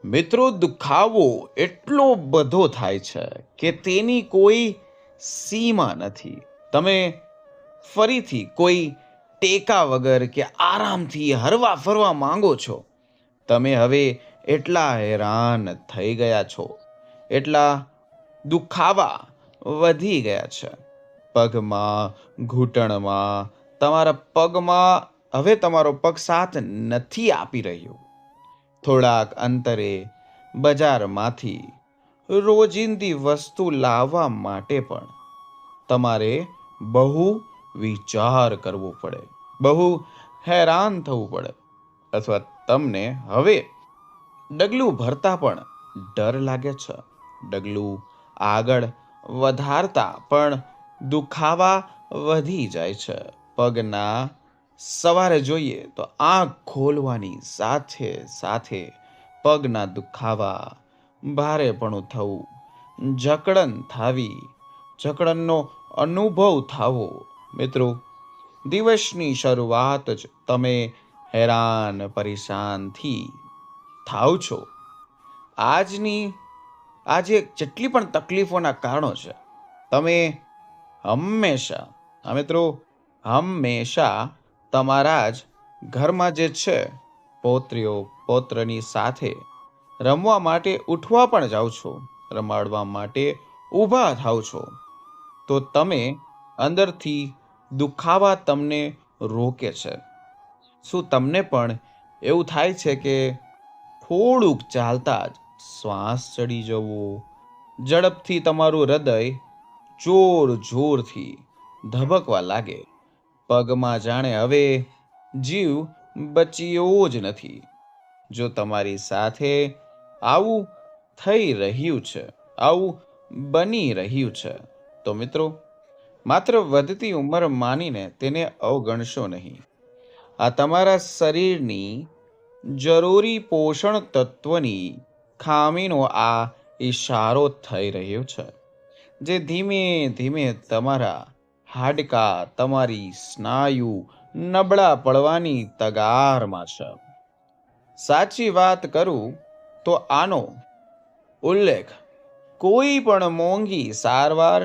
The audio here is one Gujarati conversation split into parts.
મિત્રો, દુખાવો એટલો બધો થાય છે કે તેની કોઈ સીમા નથી. તમે ફરીથી કોઈ ટેકા વગર કે આરામથી હરવા ફરવા માંગો છો. તમે હવે એટલા હેરાન થઈ ગયા છો, એટલા દુખાવા વધી ગયા છે. પગમાં, ઘૂંટણમાં, તમારા પગમાં હવે તમારો પગ સાથ નથી આપી રહ્યો. થોડાક અંતરે બજારમાંથી રોજિંદી વસ્તુ લાવવા માટે પણ તમારે બહુ વિચાર કરવો પડે, બહુ હેરાન થવું પડે, અથવા તમને હવે ડગલું ભરતા પણ ડર લાગે છે. ડગલું આગળ વધારતા પણ દુખાવા વધી જાય છે. પગના સવારે જોઈએ તો આંખ ખોલવાની સાથે સાથે પગના દુખાવા, ભારેપણું થવું, જકડન થવી, જકડનનો અનુભવ થવો. મિત્રો, દિવસની શરૂઆત જ તમે હેરાન પરેશાનથી થાવ છો. આજે જેટલી પણ તકલીફોના કારણો છે, તમે હંમેશા તમારા જ ઘરમાં જે છે પૌત્રીઓ પૌત્રની સાથે રમવા માટે ઉઠવા પણ જાઓ છો, રમાડવા માટે ઊભા થાવ છો, તો તમે અંદરથી દુખાવા તમને રોકે છે. શું તમને પણ એવું થાય છે કે થોડુંક ચાલતા જ શ્વાસ ચડી જવો, ઝડપથી તમારું હૃદય જોરથી ધબકવા લાગે, પગમાં જાણે હવે જીવ બચ્યો જ નથી? જો તમારી સાથે આવું થઈ રહ્યું છે, આવું બની રહ્યું છે, તો મિત્રો, માત્ર વધતી ઉંમર માનીને તેને અવગણશો નહીં. આ તમારા શરીરની જરૂરી પોષણ તત્વની ખામીનો આ ઈશારો થઈ રહ્યો છે, જે ધીમે ધીમે તમારા હાડકા, તમારી સ્નાયુ નબળા પડવાની તગારમાં છે. સાચી વાત કરું તો આનો ઉલ્લેખ કોઈ પણ મોંઘી સારવાર,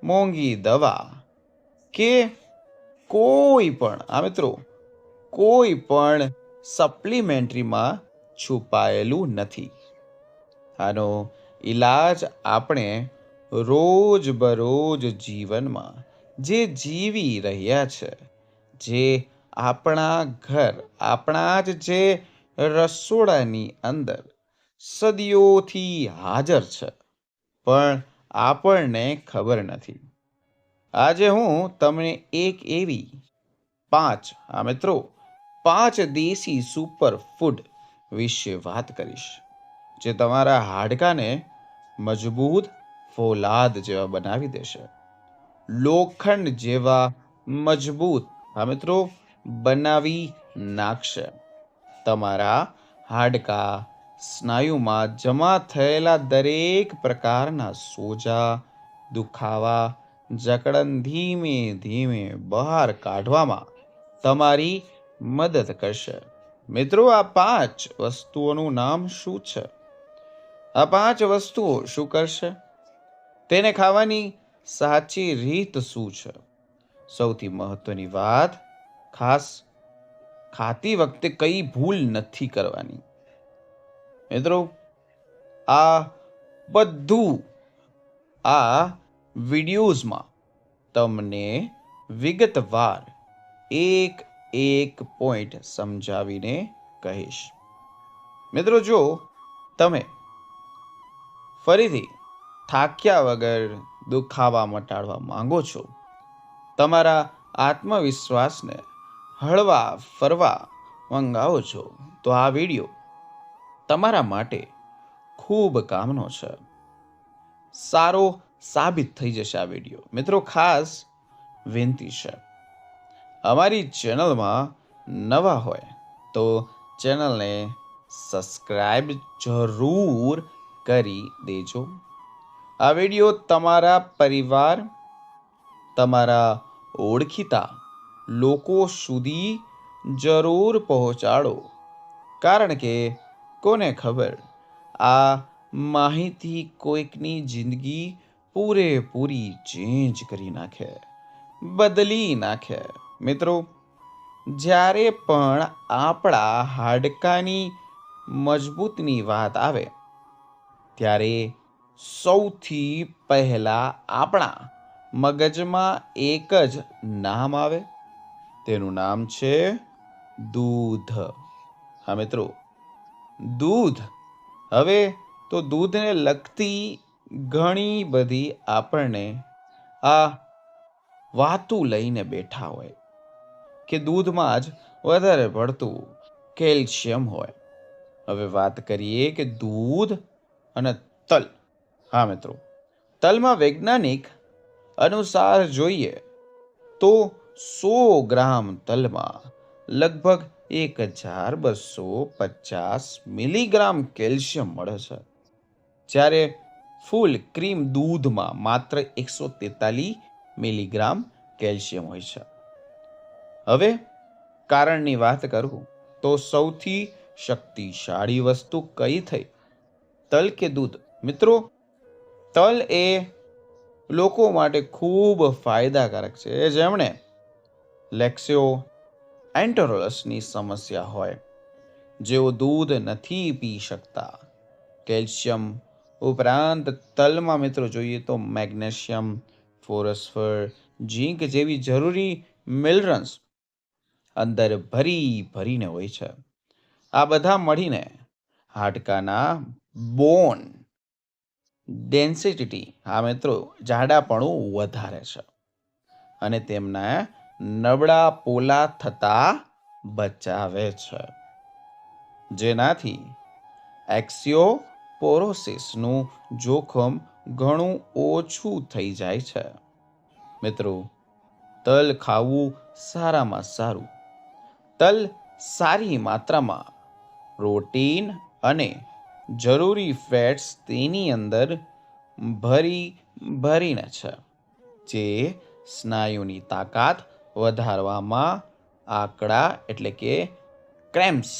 મોંઘી દવા કે કોઈ પણ સપ્લિમેન્ટરીમાં છુપાયેલું નથી. આનો ઈલાજ આપણે રોજબરોજ જીવનમાં જે જીવી રહ્યા છે, જે આપણા ઘર, આપણા જે રસોડાની અંદર સદીઓથી હાજર છે, પણ આપણને ખબર નથી. આજે હું તમને એક એવી 5 દેશી સુપર ફૂડ વિશે વાત કરીશ, જે તમારા હાડકાને મજબૂત ફોલાદ જેવા બનાવી દેશે, લોખંડ જેવા મજબૂત બનાવી નાખશે. તમારા હાડકા, સ્નાયુમાં જમા થયેલા દરેક પ્રકારના સોજા, દુખાવા, જકડન ધીમે ધીમે બહાર કાઢવામાં તમારી મદદ કરશે. મિત્રો, આ 5 વસ્તુઓનું નામ શું છે? આ 5 વસ્તુઓ શું કરશે? તેને ખાવાની સાચી રીત શું છે? સૌથી મહત્વની વાત, ખાતી વખતે કઈ ભૂલ નથી કરવાની. મિત્રો, આ બધું આ વિડીયોઝમાં તમને વિગતવાર એક પોઈન્ટ સમજાવીને કહીશ. મિત્રો, જો તમે ફરીથી થાક્યા વગર દુખાવા મટાડવા માંગો છો, તમારા આત્મવિશ્વાસને હળવા ફરવા મંગાવો છો, તો આ વિડીયો તમારા માટે ખૂબ કામનો છે. સારો સાબિત થઈ જશે આ વિડીયો. મિત્રો, ખાસ વિનંતી છે, અમારી ચેનલમાં નવા હોય તો ચેનલને સબસ્ક્રાઇબ જરૂર કરી દેજો. આ વિડીયો તમારા પરિવાર, તમારા ઓળખીતા લોકો સુધી જરૂર પહોંચાડો, કારણ કે કોને ખબર, આ માહિતી કોઈકની જિંદગી પૂરેપૂરી ચેન્જ કરી નાખે, બદલી નાખે. મિત્રો, જ્યારે પણ આપણા હાડકાની મજબૂતની વાત આવે ત્યારે સૌથી પહેલા આપણા મગજમાં એક જ નામ આવે. તેનું નામ છે દૂધ. હા મિત્રો, દૂધ. હવે તો દૂધને લગતી ઘણી બધી આપણને આ વાતું લઈને બેઠા હોય કે દૂધમાં જ વધારે પડતું કેલ્શિયમ હોય. હવે વાત કરીએ કે દૂધ અને તલ. હા મિત્રો, તલમાં વૈજ્ઞાનિક અનુસાર જોઈએ તો 100 ગ્રામ તલમાં લગભગ 1250 મિલીગ્રામ કેલ્શિયમ મળે છે, જ્યારે ફૂલ ક્રીમ દૂધમાં માત્ર 143 મિલીગ્રામ કેલ્શિયમ હોય છે. હવે કારણની વાત કરું તો સૌથી શક્તિશાળી વસ્તુ કઈ થઈ, તલ કે દૂધ? મિત્રો, તલ એ લોકો માટે ખૂબ ફાયદાકારક છે જેમણે લેક્સિયો એન્ટરોલસની સમસ્યા હોય, જેઓ દૂધ નથી પી શકતા. કેલ્શિયમ ઉપરાંત તલમાં મિત્રો જોઈએ તો મેગ્નેશિયમ, ફોસ્ફર, ઝીંક જેવી જરૂરી મિનરલ્સ અંદર ભરીને હોય છે. આ બધા મળીને હાડકાના બોન ડેન્સિટી, હા મિત્રો, જાડાપણું વધારે છે અને તેમના નબળા પોલા થતા બચાવે છે, જેનાથી એક્સિયોપોરોસિસનું જોખમ ઘણું ઓછું થઈ જાય છે. મિત્રો, તલ ખાવું સારામાં સારું. તલ સારી માત્રામાં પ્રોટીન અને જરૂરી ફેટ્સ તેની અંદર ભરીને છે, જે સ્નાયુની તાકાત વધારવામાં આંકડા એટલે કે ક્રેમ્પ્સ,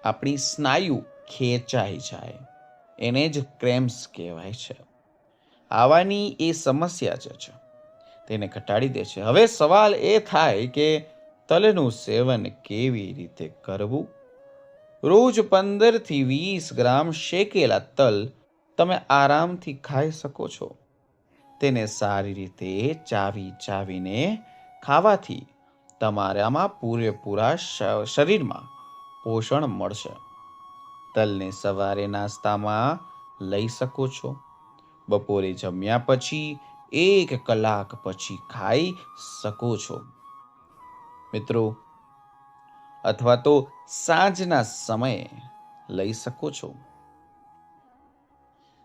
આપણી સ્નાયુ ખેંચાઈ જાય એને જ ક્રેમ્પ્સ કહેવાય છે. આવાની એ સમસ્યા જે છે તેને ઘટાડી દે છે. હવે સવાલ એ થાય કે તલનું સેવન કેવી રીતે કરવું? રોજ 15થી 20 ગ્રામ શેકેલા તલ તમે આરામથી ખાઈ શકો છો. તેને સારી રીતે ચાવીને ખાવાથી તમારામાં પૂરેપૂરા શરીરમાં પોષણ મળશે. તલને સવારે નાસ્તામાં લઈ શકો છો, બપોરે જમ્યા પછી 1 કલાક પછી ખાઈ શકો છો મિત્રો, અથવા તો સાંજના સમયે લઈ શકો છો.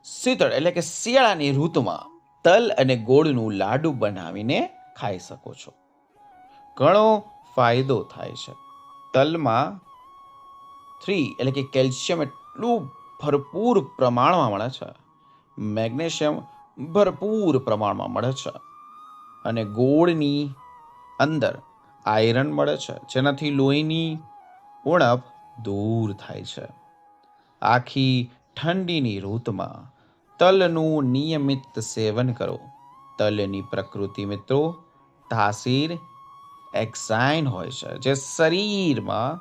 શીતળ એટલે કે શિયાળાની ઋતુમાં તલ અને ગોળનું લાડુ બનાવીને ખાઈ શકો છો. ઘણો ફાયદો થાય છે. તલમાં 3 એટલે કે કેલ્શિયમ એટલું ભરપૂર પ્રમાણમાં મળે છે, મેગ્નેશિયમ ભરપૂર પ્રમાણમાં મળે છે અને ગોળની અંદર આયરન મળે છે, જેનાથી લોહીની ઉણપ દૂર થાય છે. આખી ઠંડીની ઋતુમાં તલનું નિયમિત સેવન કરો. તલની પ્રકૃતિ મિત્રો તાસીર એક્સાઇન હોય છે, જે શરીરમાં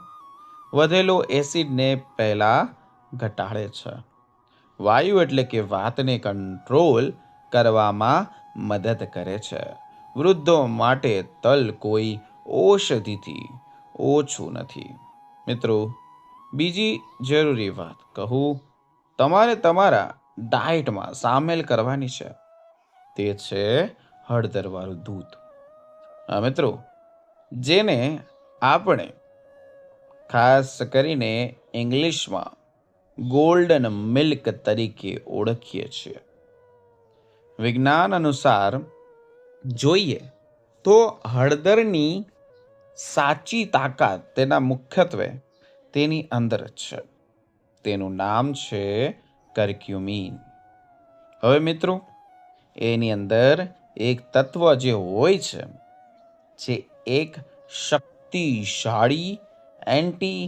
વધેલો એસિડને પહેલા ઘટાડે છે. વાયુ એટલે કે વાતને કંટ્રોલ કરવામાં મદદ કરે છે. વૃદ્ધો માટે તલ કોઈ ઔષધિથી ઓછું નથી. મિત્રો, બીજી જરૂરી વાત કહું, તમારે તમારા ડાયટમાં સામેલ કરવાની છે, તે છે હળદરવાળું દૂધ. મિત્રો, જેને આપણે ખાસ કરીને ઇંગ્લિશમાં ગોલ્ડન મિલ્ક તરીકે ઓળખીએ છીએ. વિજ્ઞાન અનુસાર જોઈએ તો હળદરની સાચી તાકાત તેના મુખ્યત્વે તેની અંદર જ છે. તેનું નામ છે કર્ક્યુમિન. હવે મિત્રો, એની અંદર એક તત્વ જે હોય છે, જે એક શક્તિશાળી એન્ટી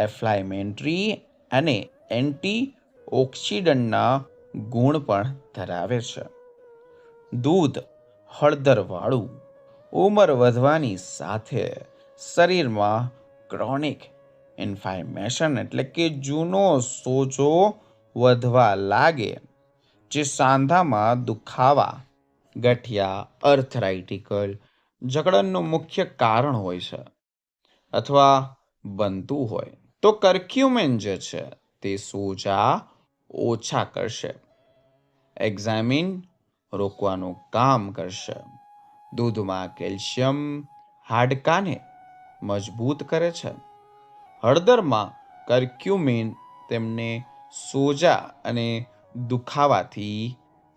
ઇન્ફ્લેમેટરી અને એન્ટી ઓક્સિડન્ટના ગુણ પણ ધરાવે છે. દૂધ હળદરવાળું ઉંમર વધવાની સાથે શરીરમાં ક્રોનિક ઇન્ફ્લેમેશન એટલે કે જૂનો સોજો વધવા લાગે, જે સાંધામાં દુખાવા, ગઠિયા, અર્થરાઇટિકલ જકડનનું મુખ્ય કારણ હોય છે અથવા બનતું હોય તો કર્ક્યુમિન જે છે તે સોજા ઓછા કરશે, એક્ઝામિન રોકવાનું કામ કરશે. દૂધમાં કેલ્શિયમ હાડકાને મજબૂત કરે છે. હળદરમાં કર્ક્યુમિન તેમને સોજા અને દુખાવાથી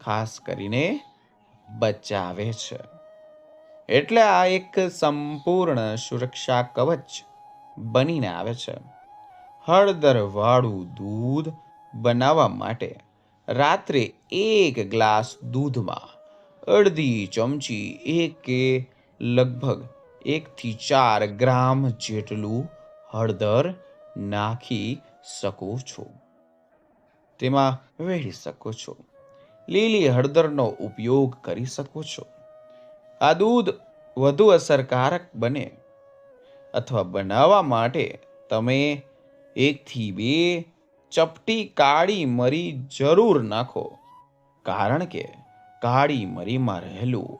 ખાસ કરીને બચાવે છે. એટલે આ એક સંપૂર્ણ સુરક્ષા કવચ બનીને આવે છે. હળદરવાળું દૂધ બનાવવા માટે રાત્રે 1 ગ્લાસ દૂધમાં અડધી ચમચી કે લગભગ 1 થી 4 ગ્રામ જેટલું હળદર નાખી શકો છો. તેમાં વેડી શકો છો. લીલી હળદરનો ઉપયોગ કરી શકો છો. આ દૂધ વધુ અસરકારક બને અથવા બનાવવા માટે તમે 1 થી 2 ચપટી કાળી મરી જરૂર નાખો, કારણ કે કાળી મરીમાં રહેલું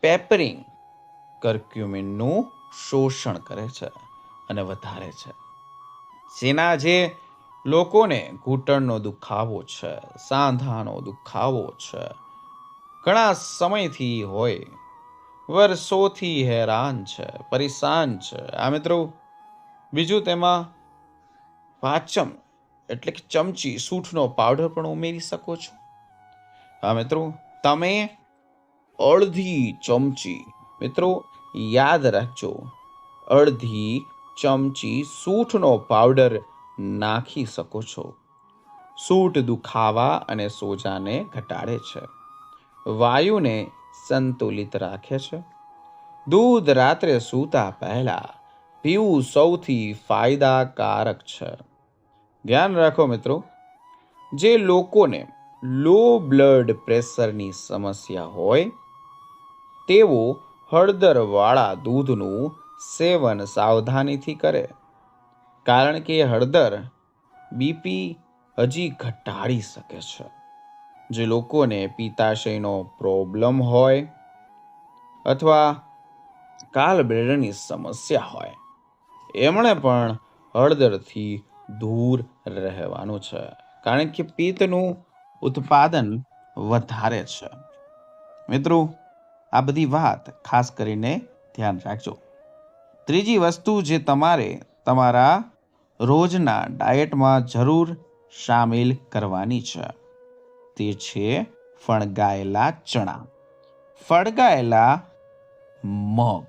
પેપરિન કર્ક્યુમિનનું શોષણ કરે છે અને વધારે છે. જેના જે લોકોને ઘૂંટણનો દુખાવો છે, સાંધાનો દુખાવો છે, ઘણા સમયથી હોય, વર્ષોથી હેરાન છે, પરેશાન છે. આ મિત્રો બીજું તેમાં વાચમ એટલે કે ચમચી સૂંઠનો પાવડર પણ ઉમેરી શકો છો. હા મિત્રો, તમે અડધી ચમચી, મિત્રો યાદ રાખજો, અડધી ચમચી સૂંઠનો પાવડર નાખી શકો છો. સૂંઠ દુખાવા અને સોજાને ઘટાડે છે, વાયુને સંતુલિત રાખે છે. દૂધ રાત્રે સૂતા પહેલા પીવું સૌથી ફાયદાકારક છે. ધ્યાન રાખો મિત્રો, જે લોકોને લો બ્લડ પ્રેશરની સમસ્યા હોય તેઓ હળદરવાળા દૂધનું સેવન સાવધાનીથી કરે, કારણ કે હળદર બીપી હજી ઘટાડી શકે છે. જે લોકોને પિત્તાશયનો પ્રોબ્લેમ હોય અથવા કાળબ્લેડરની સમસ્યા હોય એમણે પણ હળદરથી દૂર રહેવાનું છે, કારણ કે પિત્તનું ઉત્પાદન વધારે છે. મિત્રો, આ બધી વાત ખાસ કરીને ધ્યાન રાખજો. ત્રીજી વસ્તુ જે તમારે તમારા રોજના ડાયટમાં જરૂર સામેલ કરવાની છે તે છે ફણગાયેલા ચણા, ફણગાયેલા મગ,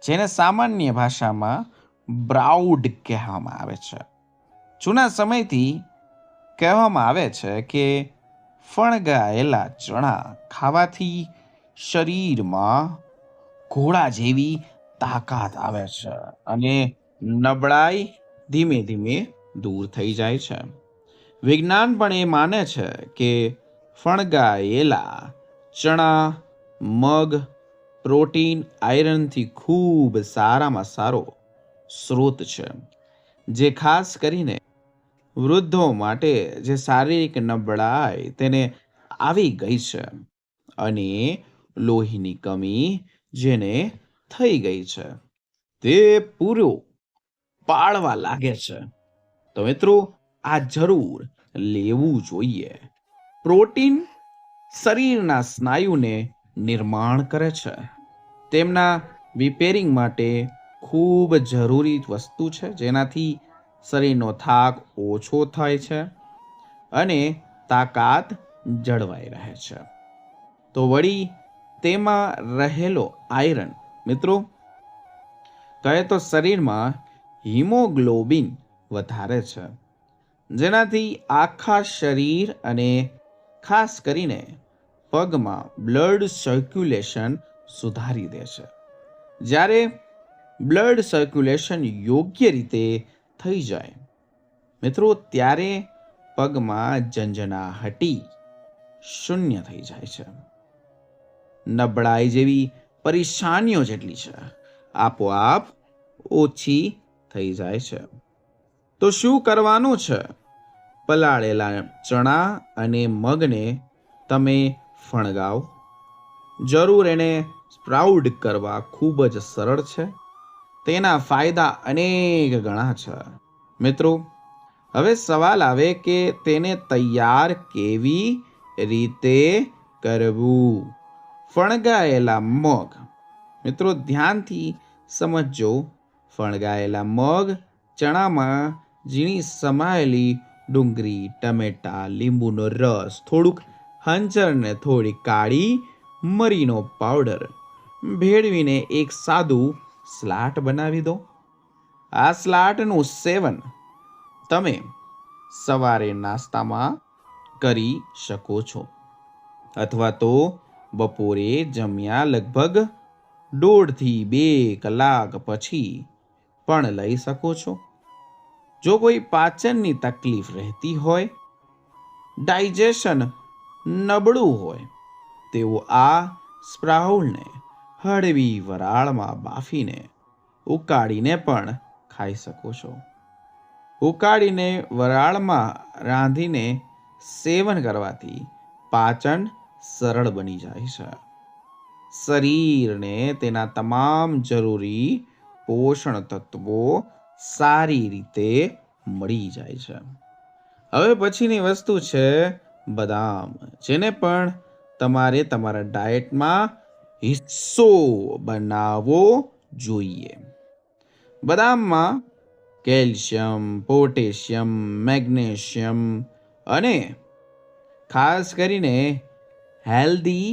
જેને સામાન્ય ભાષામાં બ્રાઉડ કહેવામાં આવે છે. જૂના સમયથી કહેવામાં આવે છે કે ફણગાયેલા ચણા ખાવાથી શરીરમાં ઘોડા જેવી તાકાત આવે છે અને નબળાઈ ધીમે ધીમે દૂર થઈ જાય છે. વિજ્ઞાન પણ એ માને છે કે ફણગાયેલા ચણા, મગ પ્રોટીન, આયરનથી ખૂબ સારામાં સારો સ્ત્રોત છે, જે ખાસ કરીને વૃદ્ધો માટે જે શારીરિક નબળાઈ તેને આવી ગઈ છે અને લોહીની કમી જેને થઈ ગઈ છે તે પૂરો પાડવા લાગે છે. તો મિત્રો, આ જરૂર લેવું જોઈએ. પ્રોટીન શરીરના સ્નાયુને નિર્માણ કરે છે. તેમના રિપેરિંગ માટે ખૂબ જરૂરી વસ્તુ છે, જેનાથી શરીરનો થાક ઓછો થાય છે અને તાકાત જળવાઈ રહે છે. તો વળી તેમાં રહેલો આયરન, મિત્રો કહે તો શરીરમાં હિમોગ્લોબિન વધારે છે, જેનાથી આખા શરીર અને ખાસ કરીને પગમાં બ્લડ સર્ક્યુલેશન સુધારી દે છે. જ્યારે બ્લડ સર્ક્યુલેશન યોગ્ય રીતે થઈ જાય મિત્રો, ત્યારે પગમાં ઝંઝનાહટી શૂન્ય થઈ જાય છે. નબળાઈ જેવી પરેશાનીઓ જેટલી છે આપોઆપ ઓછી થઈ જાય છે. તો શું કરવાનું છે? પલાળેલા ચણા અને મગને તમે ફણગાવો. જરૂર એને સ્પ્રાઉડ કરવા ખૂબ જ સરળ છે. તેના ફાયદા અનેક ગણા છે. મિત્રો, હવે સવાલ આવે કે તેને તૈયાર કેવી રીતે કરવું? ફણગાયેલા મગ. મિત્રો, ધ્યાનથી સમજજો. ફણગાયેલા મગ ચણામાં ઝીણી સમાયેલી ડુંગળી, ટમેટા, લીંબુનો રસ, થોડુંક હંચર ને થોડી કાળી મરીનો પાવડર ભેળવીને એક સાદું સ્લાટ બનાવી દો. આ સ્લાટનું સેવન તમે સવારે નાસ્તામાં કરી શકો છો, અથવા તો બપોરે જમ્યા લગભગ 1.5 થી 2 કલાક પછી પણ લઈ શકો છો. જો કોઈ પાચનની તકલીફ રહેતી હોય, ડાયજેશન નબળું હોય, તેઓ આ સ્પ્રાઉટને હળવી વરાળમાં બાફીને ઉકાળીને પણ ખાઈ શકો છો. ઉકાળીને વરાળમાં રાંધીને સેવન કરવાથી પાચન સરળ બની જાય છે. શરીરને તેના તમામ જરૂરી પોષણ તત્વો સારી રીતે મળી જાય છે. હવે પછીની વસ્તુ છે બદામ, જેને પણ તમારે તમારા ડાયટમાં હિસ્સો બનાવવો જોઈએ. બદામમાં કેલ્શિયમ, પોટેશિયમ, મેગ્નેશિયમ અને ખાસ કરીને હેલ્ધી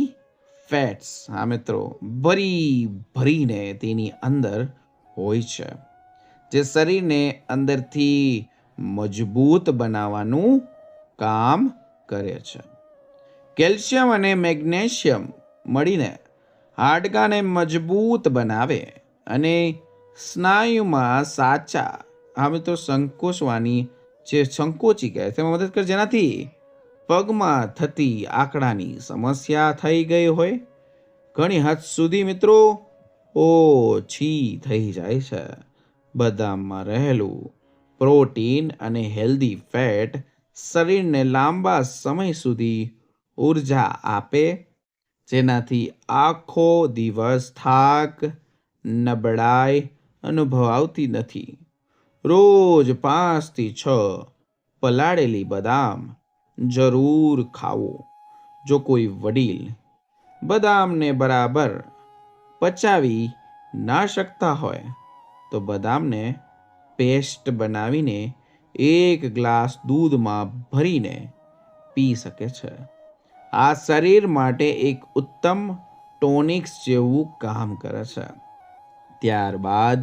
ફેટ્સ, હા મિત્રો, ભરીને તેની અંદર હોય છે, જે શરીરને અંદરથી મજબૂત બનાવવાનું કામ કરે છે. કેલ્શિયમ અને મેગ્નેશિયમ મળીને હાડકાને મજબૂત બનાવે અને સ્નાયુમાં સાચા, હા મિત્રો, સંકોચી કહે તેમાં મદદ કરે, જેનાથી પગમાં થતી આંકડાની સમસ્યા થઈ ગઈ હોય ઘણી હદ સુધી મિત્રો ઓછી થઈ જાય છે. બદામમાં રહેલું પ્રોટીન અને હેલ્ધી ફેટ શરીરને લાંબા સમય સુધી ઉર્જા આપે, જેનાથી આખો દિવસ થાક, નબળાઈ અનુભવાતી નથી. રોજ 5 થી 6 પલાળેલી બદામ જરૂર ખાવો. જો કોઈ વડીલ બદામને બરાબર પચાવી ના શકતા હોય તો બદામને પેસ્ટ બનાવીને 1 ગ્લાસ દૂધમાં ભરીને પી શકે છે. આ શરીર માટે એક ઉત્તમ ટોનિક્સ જેવું કામ કરે છે. ત્યારબાદ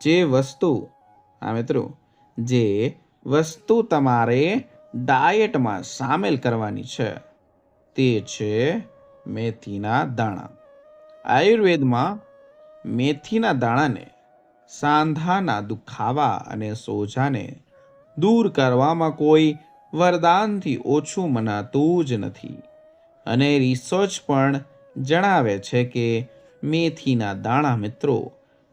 જે વસ્તુ તમારે ડાયટમાં સામેલ કરવાની છે તે છે મેથીના દાણા. આયુર્વેદમાં મેથીના દાણાને સાંધાના દુખાવા અને સોજાને દૂર કરવામાં કોઈ વરદાનથી ઓછું મનાતું જ નથી. અને રિસર્ચ પણ જણાવે છે કે મેથીના દાણા મિત્રો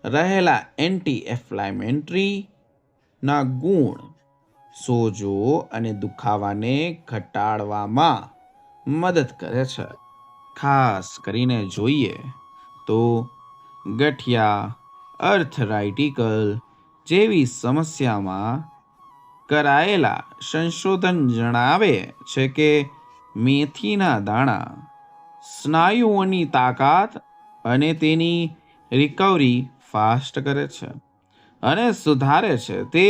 રહેલા એન્ટી ઇન્ફ્લેમેટરી ના ગુણ સોજો અને દુખાવાને ઘટાડવામાં મદદ કરે છે. ખાસ કરીને જોઈએ તો ગઠિયા, આર્થરાઇટિકલ જેવી સમસ્યામાં કરાયેલા સંશોધન જણાવે છે કે મેથીના દાણા સ્નાયુઓની તાકાત અને તેની રિકવરી ફાસ્ટ કરે છે અને સુધારે છે. તે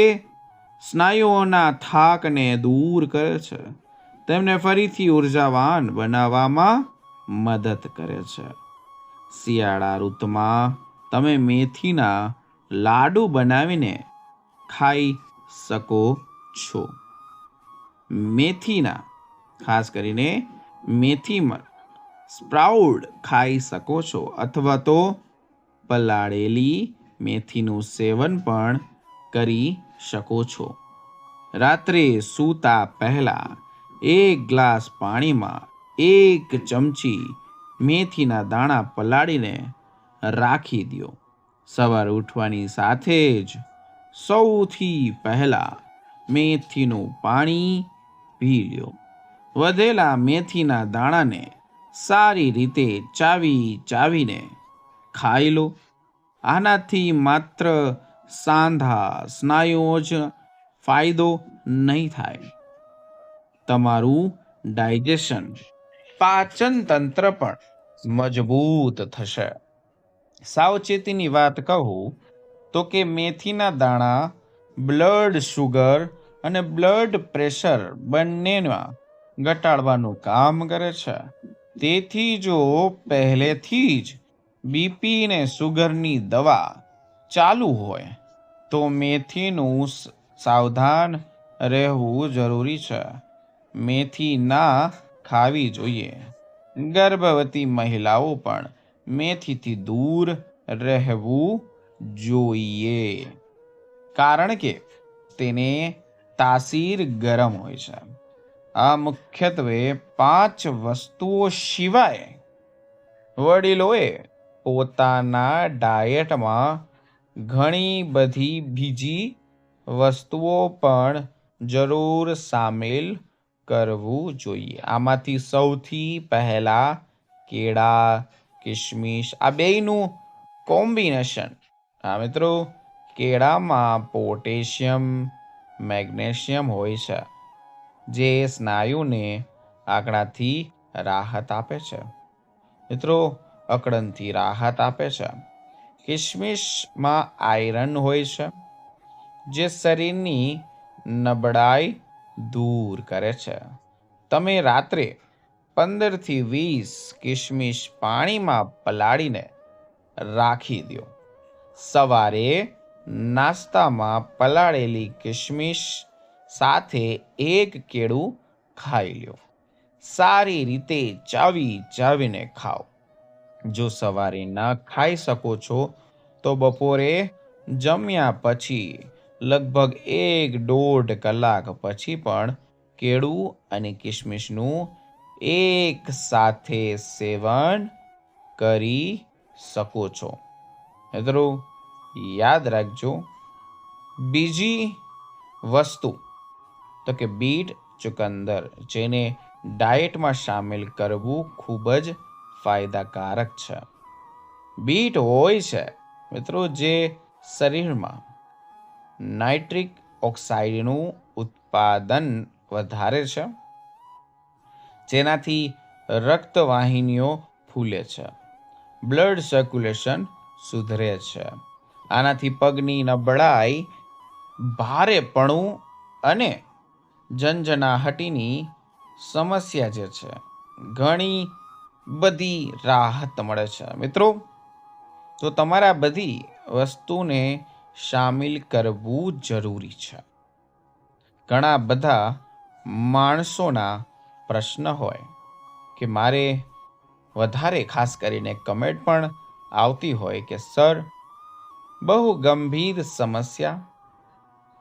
સ્નાયુઓના થાકને દૂર કરે છે, તેમને ફરીથી ઉર્જાવાન બનાવવામાં મદદ કરે છે. શિયાળા ઋતુમાં તમે મેથીના લાડુ બનાવીને ખાઈ શકો છો. ખાસ કરીને મેથીમાં સ્પ્રાઉટ ખાઈ શકો છો, અથવા તો પલાળેલી મેથીનું સેવન પણ કરી શકો છો. રાત્રે સૂતા પહેલા 1 ગ્લાસ પાણીમાં 1 ચમચી મેથીના દાણા પલાળીને રાખી દો. સવારે ઉઠવાની સાથે જ સૌથી પહેલા મેથીનું પાણી પી લ્યો. વધેલા મેથીના દાણાને સારી રીતે ચાવીને ખાઈ લો. આનાથી માત્ર સાંધા સ્નાયુઓ જ ફાયદો નહીં થાય, તમારું ડાયજેશન પાચન તંત્ર પણ મજબૂત થશે. સાવચેતીની વાત કહું તો કે મેથીના દાણા બ્લડ શુગર અને બ્લડ પ્રેશર બંનેમાં ઘટાડવાનું કામ કરે છે. તેથી જો પહેલેથી જ બીપી ને શુગરની દવા ચાલુ હોય તો મેથીનું સાવધાન રહેવું જરૂરી છે. મેથી ના ખાવી જોઈએ. ગર્ભવતી મહિલાઓ પણ મેથીથી દૂર રહેવું જોઈએ, કારણ કે તેને તાસીર ગરમ હોય છે. આ મુખ્યત્વે 5 વસ્તુઓ સિવાય વડીલોએ પોતાના ડાયટમાં ઘણી બધી બીજી વસ્તુઓ પણ જરૂર સામેલ કરવું જોઈએ. આમાંથી સૌથી પહેલા કેળા, કિશમિશ, આ બેયનું કોમ્બિનેશન. મિત્રો, કેળામાં પોટેશિયમ, મેગ્નેશિયમ હોય છે, જે સ્નાયુને આંકડાથી રાહત આપે છે. મિત્રો, અકળનથી રાહત આપે છે. કિશમિશમાં આયરન હોય છે, જે શરીરની નબળાઈ દૂર કરે છે. તમે રાત્રે 15 થી 20 કિશમિશ પાણીમાં પલાળીને રાખી દો. સવારે નાસ્તામાં પલાળેલી કિશમિશ સાથે 1 કેળું ખાઈ લો. સારી રીતે ચાવીને ખાઓ. જો સવારે ન ખાઈ શકો છો તો બપોરે જમ્યા પછી લગભગ 1-1.5 કલાક પછી પણ કેળું અને કિશમિશનું એક સાથે સેવન કરી શકો છો. મિત્રો, યાદ રાખજો, બીજી વસ્તુ તો કે બીટ ચુકંદર, જેને ડાયટમાં સામેલ કરવું ખૂબ જ ફાયદાકારક છે. બીટ હોય છે મિત્રો, જે શરીરમાં નાઇટ્રિક ઓક્સાઇડનું ઉત્પાદન વધારે છે, જેનાથી રક્તવાહિનીઓ ફૂલે છે, બ્લડ સર્ક્યુલેશન સુધરે છે. આનાથી પગની નબળાઈ, ભારેપણું અને ઝંઝનાહટીની સમસ્યા જે છે, ઘણી બધી રાહત મળે છે. મિત્રો, તો તમારે આ બધી વસ્તુને સામેલ કરવું જરૂરી છે. ઘણા બધા માણસોના પ્રશ્ન હોય કે મારે વધારે ખાસ કરીને કમેન્ટ પણ આવતી હોય કે સર, બહુ ગંભીર સમસ્યા,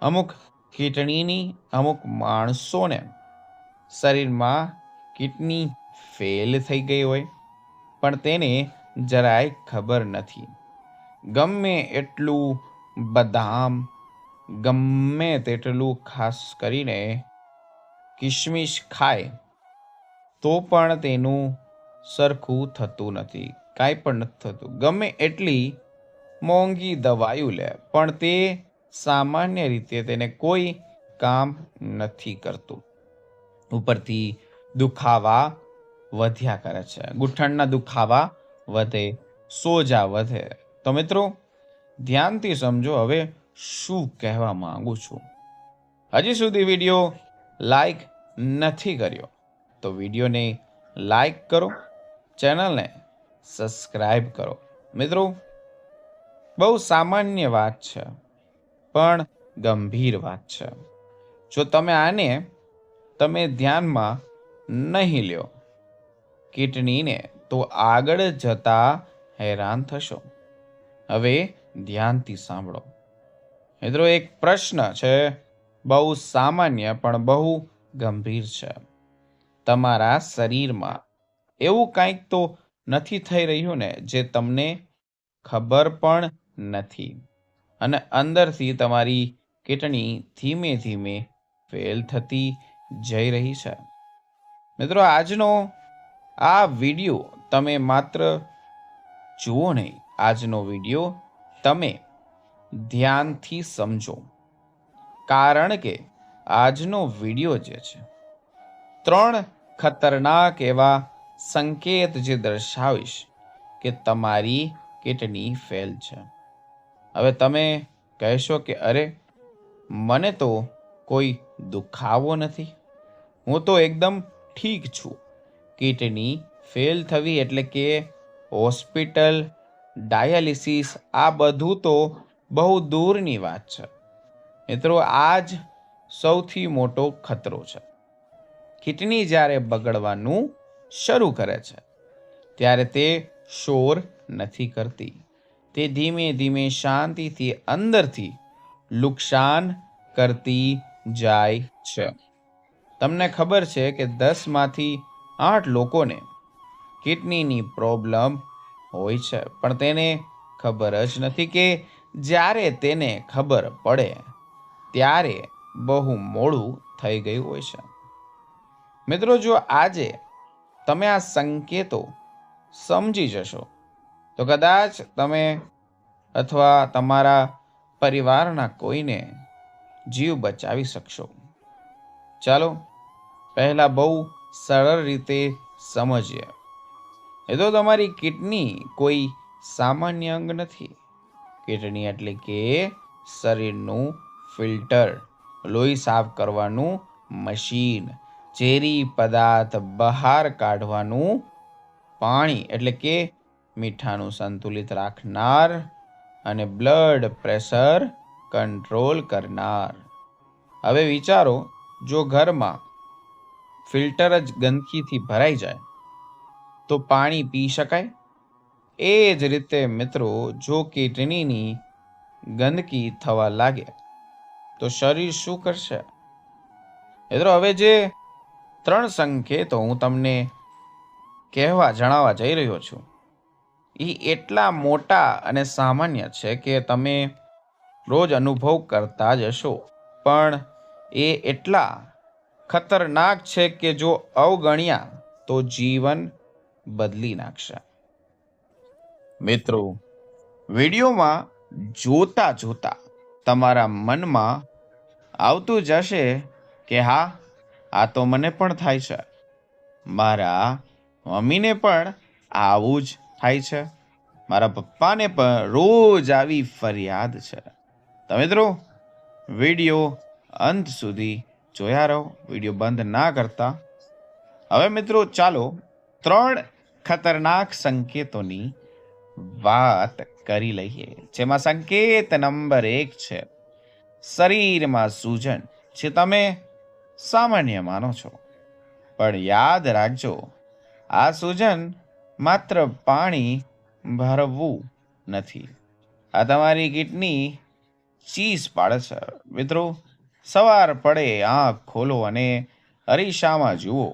અમુક કિડનીની અમુક માણસોને શરીરમાં કિડની ફેલ થઈ ગઈ હોય પણ તેને જરાય ખબર નથી. ગમે એટલું બદામ, ગમે તેટલું ખાસ કરીને કિશમિશ ખાય તો પણ તેનું સરખું થતું નથી, કાંઈ પણ નથી થતું. ગમે એટલી મોંઘી દવાઓ લે પણ તે સામાન્ય રીતે તેને કોઈ કામ નથી કરતું. ઉપરથી દુખાવા વધ્યા કરે છે, ગૂંઠણના દુખાવા વધે, સોજા વધે. તો મિત્રો, ધ્યાનથી સમજો હવે શું કહેવા માંગુ છું. હજી સુધી વિડીયો લાઈક નથી કર્યો તો વિડીયોને લાઈક કરો, ચેનલને સબસ્ક્રાઈબ કરો. મિત્રો, બહુ સામાન્ય વાત છે પણ ગંભીર વાત છે. જો તમે ધ્યાનમાં નહીં લ્યો કિડનીને, તો આગળ જતા હેરાન થશો. હવે ધ્યાનથી સાંભળો. મિત્રો, એક પ્રશ્ન છે બહુ સામાન્ય પણ બહુ ગંભીર છે. તમારા શરીરમાં એવું કંઈક તો નથી થઈ રહ્યું ને જે તમને ખબર પણ નથી, અને અંદરથી તમારી કિડની ધીમે ધીમે ફેલ થતી જઈ રહી છે. મિત્રો, આજનો આ વિડિયો તમે માત્ર જુઓ નહીં, આજનો વિડિયો તમે ધ્યાનથી સમજો, કારણ કે આજનો વિડિયો જે છે 3 ખતરનાક એવા સંકેત જે દર્શાવીશ કે તમારી કિડની ફેલ છે. હવે તમે કહેશો કે અરે, મને તો કોઈ દુખાવો નથી, હું તો એકદમ ઠીક છું. કિડની ફેલ થવી એટલે કે હોસ્પિટલ, ડાયાલિસિસ, આ બધું તો બહુ દૂરની વાત છે. મિત્રો, આ જ સૌથી મોટો ખતરો છે. કિડની જ્યારે બગડવાનું શરૂ કરે છે ત્યારે તે શોર નથી કરતી, તે ધીમે ધીમે શાંતિથી અંદરથી નુકસાન કરતી જાય છે. તમને ખબર છે કે 10માંથી 8 લોકોને કિડનીની પ્રોબ્લેમ હોય છે, પણ તેને ખબર જ નથી કે જ્યારે તેને ખબર પડે ત્યારે બહુ મોડું થઈ ગયું હોય છે. મિત્રો, જો આજે તમે આ સંકેતો સમજી જશો તો કદાચ તમે અથવા તમારા પરિવારના કોઈને જીવ બચાવી શકશો. ચાલો પહેલા બહુ સરળ રીતે સમજીએ. એ તો તમારી કિડની કોઈ સામાન્ય અંગ નથી. કિડની એટલે કે શરીરનું ફિલ્ટર, લોહી સાફ કરવાનું મશીન, ઝેરી પદાર્થ બહાર કાઢવાનું પાણી એટલે કે મીઠાનું સંતુલિત રાખનાર, અને બ્લડ પ્રેશર કંટ્રોલ કરનાર. હવે વિચારો, જો ઘરમાં ફિલ્ટર જ ગંદકીથી ભરાઈ જાય તો પાણી પી શકાય? એ જ રીતે મિત્રો, જો કિડનીની ગંદકી થવા લાગે તો શરીર શું કરશે? મિત્રો, હવે જે 3 સંકેતો હું તમને જણાવવા જઈ રહ્યો છું એ એટલા મોટા અને સામાન્ય છે કે તમે રોજ અનુભવ કરતા જ હશો, પણ એ એટલા ખતરનાક છે કે જો અવગણ્યા તો જીવન બદલી નાખશે. મિત્રો, વિડીયોમાં જોતા જોતા તમારા મનમાં આવતું જશે કે હા, આ તો મને પણ થાય છે, મારા મમ્મીને પણ આવું જ થાય છે, મારા પપ્પાને પણ રોજ આવી ફરિયાદ છે. તો મિત્રો, વિડીયો અંત સુધી જોયા રહો, વિડીયો બંધ ના કરતા. હવે મિત્રો, ચાલો 3 ખતરનાક સંકેતોની વાત કરી લઈએ, જેમાં સંકેત નંબર 1 છે શરીરમાં સૂજન, જે તમે સામાન્ય માનો છો, પણ યાદ રાખજો, આ સૂજન માત્ર પાણી ભરવું નથી, આ તમારી કિડની ચીસ પાડે છે. મિત્રો, સવાર પડે આંખ ખોલો અને અરીસામાં જુઓ,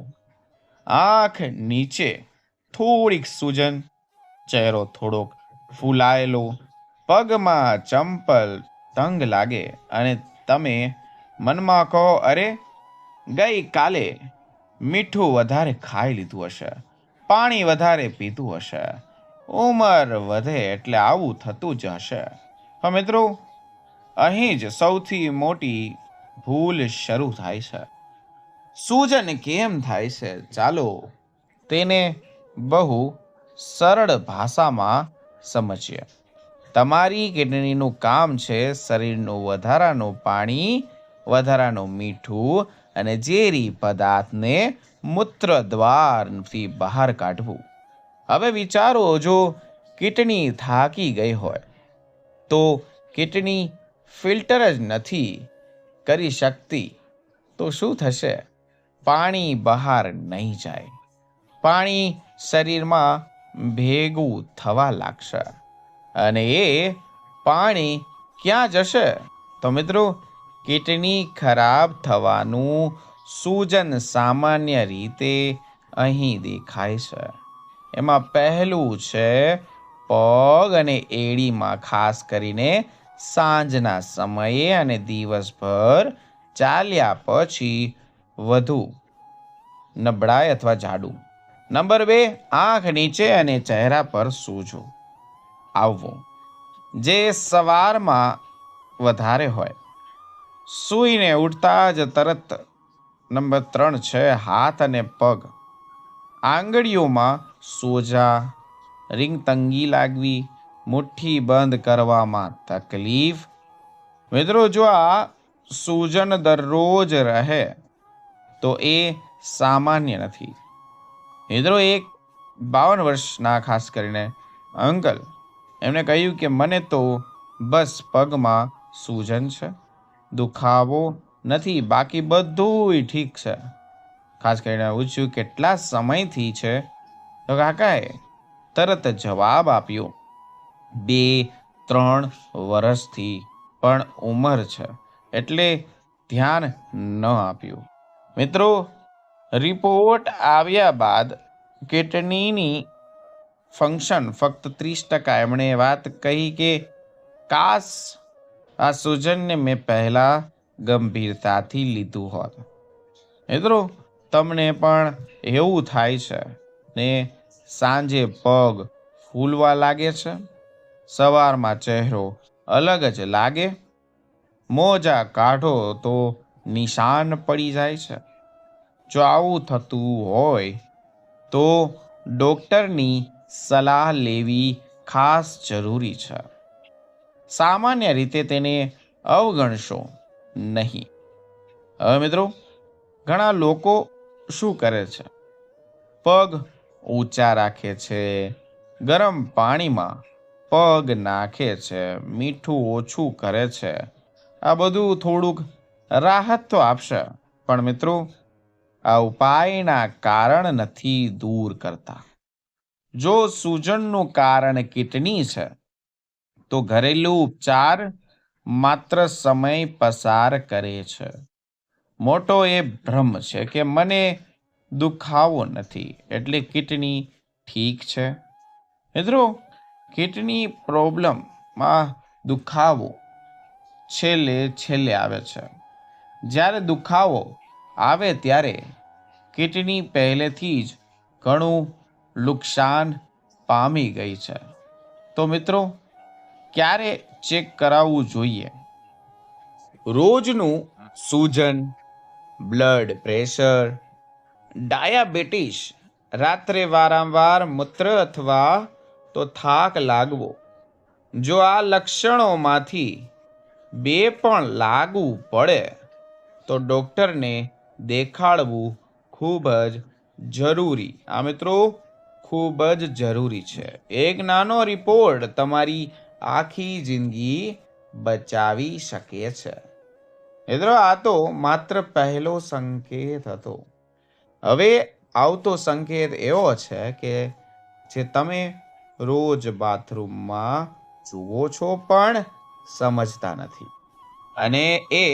આંખ નીચે થોડીક સૂજન, ચહેરો થોડોક ફૂલાયેલો, પગમાં ચંપલ તંગ લાગે, અને તમે મનમાં કહો, અરે, ગઈકાલે મીઠું વધારે ખાઈ લીધું હશે, પાણી વધારે પીતું હશે, ઉંમર વધે એટલે આવું થતું જ હશે. પણ મિત્રો, અહીં જ સૌથી મોટી ભૂલ શરૂ થાય છે. સૂજન કેમ થાય છે? ચાલો તેને બહુ સરળ ભાષામાં સમજીએ. તમારી કિડનીનું કામ છે શરીરનું વધારાનું પાણી, વધારાનું મીઠું અને ઝેરી પદાર્થને મૂત્ર દ્વારથી બહાર કાઢવું. હવે વિચારો, જો કિડની થાકી ગઈ હોય તો કિડની ફિલ્ટર જ નથી કરી શકતી તો શું થશે? પાણી બહાર નહીં જાય, પાણી શરીરમાં ભેગું થવા લાગશે, અને એ પાણી ક્યાં જશે? તો મિત્રો, કિડની ખરાબ થવાનું સૂજન સામાન્ય રીતે અહીં દેખાય છે. એમાં પહેલું છે પગ અને એડીમાં, ખાસ કરીને સાંજના સમયે અને દિવસભર ચાલ્યા પછી વધુ નબળાઈ અથવા જાડું. નંબર 2, આંખ નીચે અને ચહેરા પર સૂજો આવવો, જે સવારમાં વધારે હોય, સૂઈને ઉઠતા જ તરત. નંબર 3 છે હાથ અને પગ, આંગળીઓમાં સોજા, રીંગ તંગી લાગવી, મુઠ્ઠી બંધ કરવામાં તકલીફ. મિત્રો, જો આ સૂજન દરરોજ રહે તો એ સામાન્ય નથી. મિત્રો, એક 52 વર્ષના ખાસ કરીને અંકલ, એમણે કહ્યું કે મને તો બસ પગમાં સૂજન છે, દુખાવો નથી, બાકી બધું ઠીક છે. ખાસ કરીને પૂછ્યું કેટલા સમયથી છે, તો કાકાએ તરત જવાબ આપ્યો 2-3 વર્ષથી, પણ ઉંમર છે એટલે ધ્યાન ન આપ્યું. મિત્રો, રિપોર્ટ આવ્યા બાદ કિડનીની ફંક્શન ફક્ત 30%. એમણે વાત કહી કે કાશ આ સૂજનને મેં પહેલા ગંભીરતાથી લીધું હોત. મિત્રો, તમને પણ એવું થાય છે ને? સાંજે પગ ફૂલવા લાગે છે, સવારમાં ચહેરો અલગ જ લાગે, મોજા કાઢો તો નિશાન પડી જાય છે. જો આવું થતું હોય તો ડૉક્ટરની સલાહ લેવી ખાસ જરૂરી છે. સામાન્ય રીતે તેને અવગણશો નહીં. હવે મિત્રો, ઘણા લોકો શું કરે છે? પગ ઊંચા રાખે છે, ગરમ પાણીમાં પગ નાખે છે, મીઠું ઓછું કરે છે. આ બધું થોડુંક રાહત તો આપશે, પણ મિત્રો, આ ઉપાયના કારણ નથી દૂર કરતા. જો સૂજનનું કારણ કિડની છે તો ઘરેલું ઉપચાર માત્ર સમય પસાર કરે છે. મોટો એ ભ્રમ છે કે મને દુખાવો નથી એટલે કિડની ઠીક છે. મિત્રો, કિડની પ્રોબ્લેમમાં દુખાવો છેલ્લે આવે છે. જ્યારે દુખાવો આવે ત્યારે કિડની પહેલેથી જ ઘણું નુકસાન પામી ગઈ છે. તો મિત્રો, ક્યારે ચેક કરાવવું જોઈએ? રોજનું સૂજન, બ્લડ પ્રેશર, ડાયાબિટીસ, રાત્રે વારંવાર મૂત્ર અથવા તો થાક લાગવો. જો આ લક્ષણોમાંથી 2 પણ લાગુ પડે તો ડૉક્ટરને દેખાડવું ખૂબ જ જરૂરી. આ મિત્રો, ખૂબ જ જરૂરી છે. એક નાનો રિપોર્ટ તમારી આખી જિંદગી બચાવી શકે છે. મિત્રો, આ તો માત્ર પહેલો સંકેત હતો. હવે આવતો સંકેત એવો છે કે જે તમે રોજ બાથરૂમમાં જુઓ છો પણ સમજતા નથી, અને એ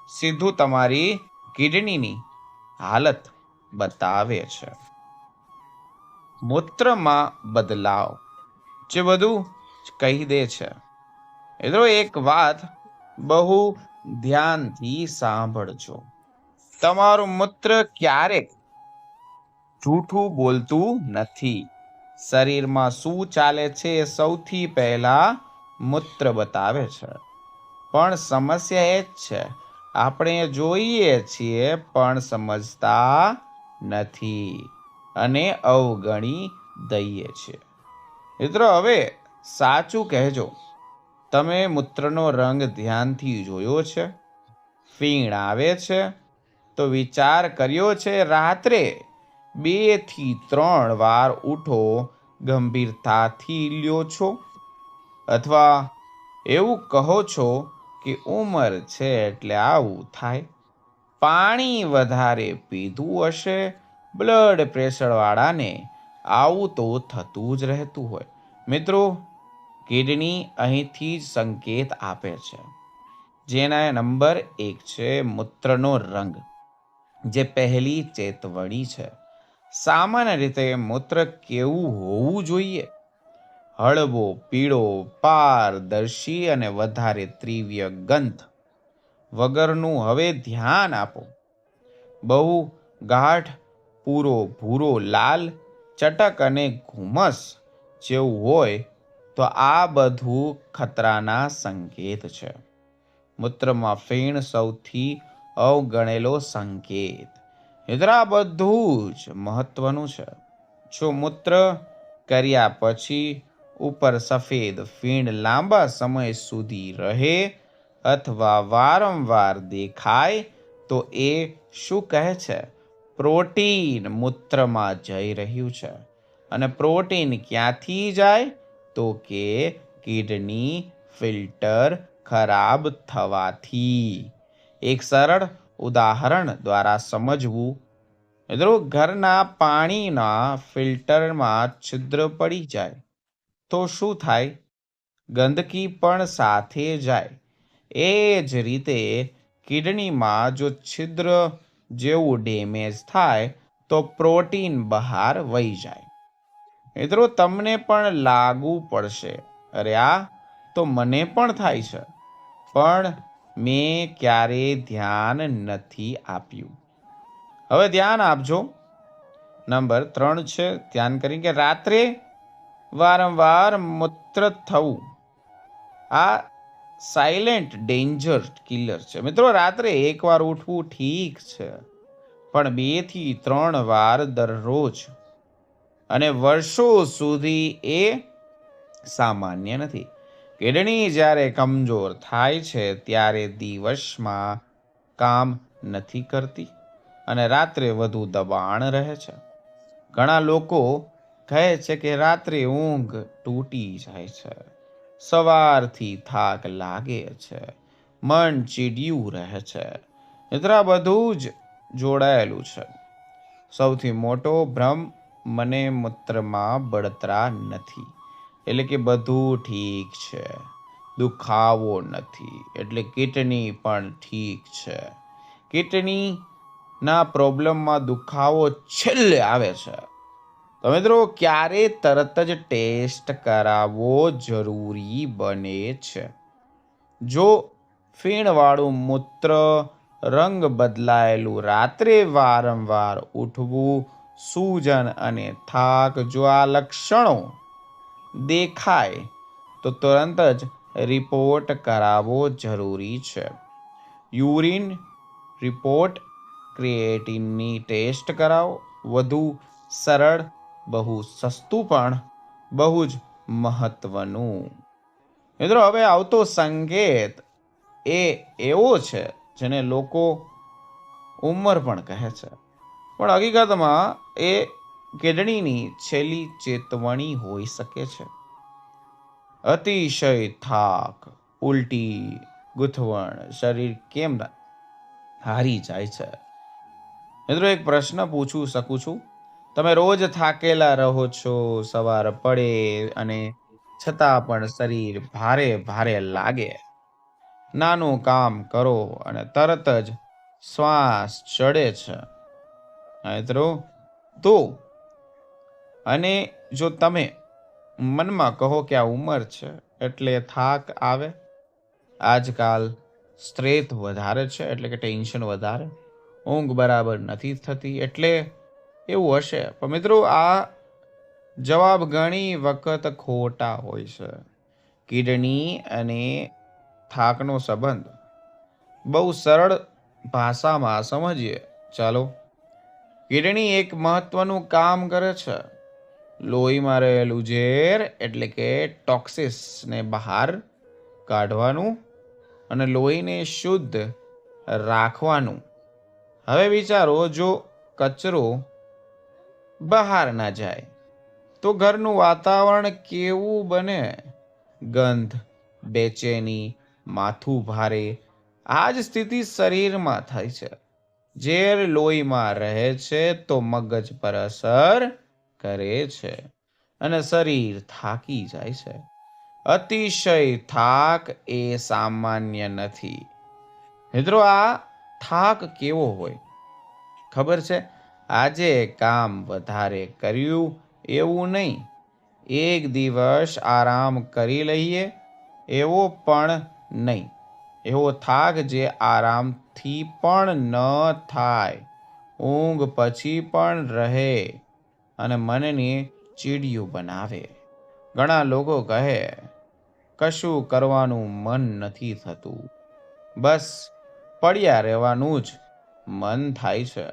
સીધું તમારી કિડનીની હાલત બતાવે છે. મૂત્રમાં બદલાવ, જે બધું કહી દે છે. મિત્રો, એક વાત બહુ ધ્યાનથી સાંભળજો. તમારું મૂત્ર ક્યારેક જૂઠું બોલતું નથી. શરીરમાં શું ચાલે છે એ સૌથી પહેલા મૂત્ર બતાવે છે. પણ સમસ્યા એ જ છે, આપણે જોઈએ છીએ પણ સમજતા નથી અને અવગણી દઈએ છીએ. મિત્રો, હવે સાચું કહેજો, તમે મૂત્રનો રંગ ધ્યાનથી જોયો છે? ફીણ આવે છે તો વિચાર કર્યો છે રાત્રે 2 થી 3 વાર ઉઠો ગંભીરતાથી લ્યો છો? અથવા એવું કહો છો કે ઉંમર છે એટલે આવું થાય? પાણી વધારે પીધું હશે, બ્લડ પ્રેશરવાળાને આવું તો થતું જ રહેતું હોય. મિત્રો, કિડની અહીંથી જ સંકેત આપે છે. જેના નંબર 1 છે મૂત્રનો રંગ, જે પહેલી ચેતવણી છે. સામાન્ય રીતે મૂત્ર કેવું હોવું જોઈએ? હળવો પીળો, પારદર્શી અને વધારે તીવ્ર ગંધ વગરનું. હવે ધ્યાન આપો. બહુ ગાઢ, પૂરો ભૂરો, લાલ, ચટક અને ઘુમ્મસ જેવું હોય તો આ બધું ખતરાના સંકેત છે. મૂત્રમાં ફેણ સૌથી અવગણેલો સંકેત. મિત્રો આ બધું જ મહત્વનું છે. જો મૂત્ર કર્યા પછી ઉપર સફેદ ફીણ લાંબા સમય સુધી રહે અથવા વારંવાર દેખાય તો એ શું કહે છે? પ્રોટીન મૂત્રમાં જઈ રહ્યું છે. અને પ્રોટીન ક્યાંથી જાય? તો કે કિડની ફિલ્ટર ખરાબ થવાથી. એક સરળ ઉદાહરણ દ્વારા સમજવું. મિત્રો ઘરના પાણીના ફિલ્ટરમાં છિદ્ર પડી જાય તો શું થાય? ગંદકી પણ સાથે જાય. એ જ રીતે કિડનીમાં જો છિદ્ર જેવું ડેમેજ થાય તો પ્રોટીન બહાર વહી જાય. મિત્રો તમને પણ લાગુ પડશે, અરે આ તો મને પણ થાય છે, પણ મેં ક્યારેય ધ્યાન નથી આપ્યું. હવે ધ્યાન આપજો. નંબર 3 છે, ધ્યાન કરી કે રાત્રે વારંવાર મૂત્ર થવું. આ સાયલેન્ટ ડેન્જર કિલર છે. મિત્રો રાત્રે એકવાર ઉઠવું ઠીક છે, પણ 2 થી 3 વાર દરરોજ અને વર્ષો સુધી એ સામાન્ય નથી. કિડની જ્યારે કમજોર થાય છે ત્યારે દિવસમાં કામ નથી કરતી અને રાત્રે વધુ દબાણ રહે છે. ઘણા લોકો કહે છે કે રાત્રે ઊંઘ તૂટી જાય છે, સવારથી થાક લાગે છે, મન ચીડિયું રહે છે. મિત્ર આ બધું જ જોડાયેલું છે. સૌથી મોટો ભ્રમ, મને મૂત્રમાં બળતરા નથી એટલે કે બધું ઠીક છે. દુખાવો નથી એટલે કિડની પણ ઠીક છે. કિડનીના પ્રોબ્લેમમાં દુખાવો છેલ્લે આવે છે. તો મિત્રો ક્યારે તરત જ ટેસ્ટ કરાવવો જરૂરી બને છે. જો ફીણવાળું મૂત્ર, રંગ બદલાયેલું, રાત્રે વારંવાર ઉઠવું, સૂજન અને થાક, જો આ લક્ષણો દેખાય તો તુરંત જ રિપોર્ટ કરાવવો જરૂરી છે. યુરિન રિપોર્ટ, ક્રિએટિનની ટેસ્ટ કરાવો. વધુ સરળ, બહુ સસ્તું પણ બહુ જ મહત્વનું. મિત્રો હવે આવતો સંકેત એ એવો છે જેને લોકો ઉંમર પણ કહે છે, પણ હકીકતમાં એ કિડનીની છેલ્લી ચેતવણી હોઈ શકે છે. અતિશય થાક, ઉલટી, ગૂંથવણ, શરીર કેમ હારી જાય છે. મિત્રો એક પ્રશ્ન પૂછું શકું છું? તમે રોજ થાકેલા રહો છો, સવાર પડે અને છતાં પણ શરીર ભારે ભારે લાગે. નાનું કામ કરો અને તરત જ શ્વાસ ચડે છે. મિત્રો તો અને જો તમે મનમાં કહો કે આ ઉંમર છે એટલે થાક આવે, આજકાલ સ્ટ્રેસ વધારે છે એટલે કે ટેન્શન વધારે, ઊંઘ બરાબર નથી થતી એટલે એવું હશે. પણ મિત્રો આ જવાબ ઘણી વખત ખોટા હોય છે. કિડની અને થાકનો સંબંધ બહુ સરળ ભાષામાં સમજીએ ચાલો. કિડની એક મહત્વનું કામ કરે છે. લોહીમાં રહેલું ઝેર એટલે કે ટોક્સિસને બહાર કાઢવાનું અને લોહીને શુદ્ધ રાખવાનું. હવે વિચારો, જો કચરો બહાર ના જાય તો ઘરનું વાતાવરણ કેવું બને? ગંધ, બેચેની, માથું ભારે. આ જ સ્થિતિ શરીરમાં થાય છે. ઝેર લોહીમાં રહે છે તો મગજ પર અસર કરે છે અને શરીર થાકી જાય છે. અતિશય થાક એ સામાન્ય નથી, મિત્રો, આ થાક કેવો હોય ખબર છે? આજે કામ વધારે કર્યું એવું નહીં, એક દિવસ આરામ કરી લઈએ એવો પણ નહીં. એવો થાક જે આરામથી પણ ન થાય, ઊંઘ પછી પણ રહે અને મનને ચીડિયું બનાવે. ઘણા લોકો કહે, કશું કરવાનું મન નથી થતું, બસ પડ્યા રહેવાનું જ મન થાય છે.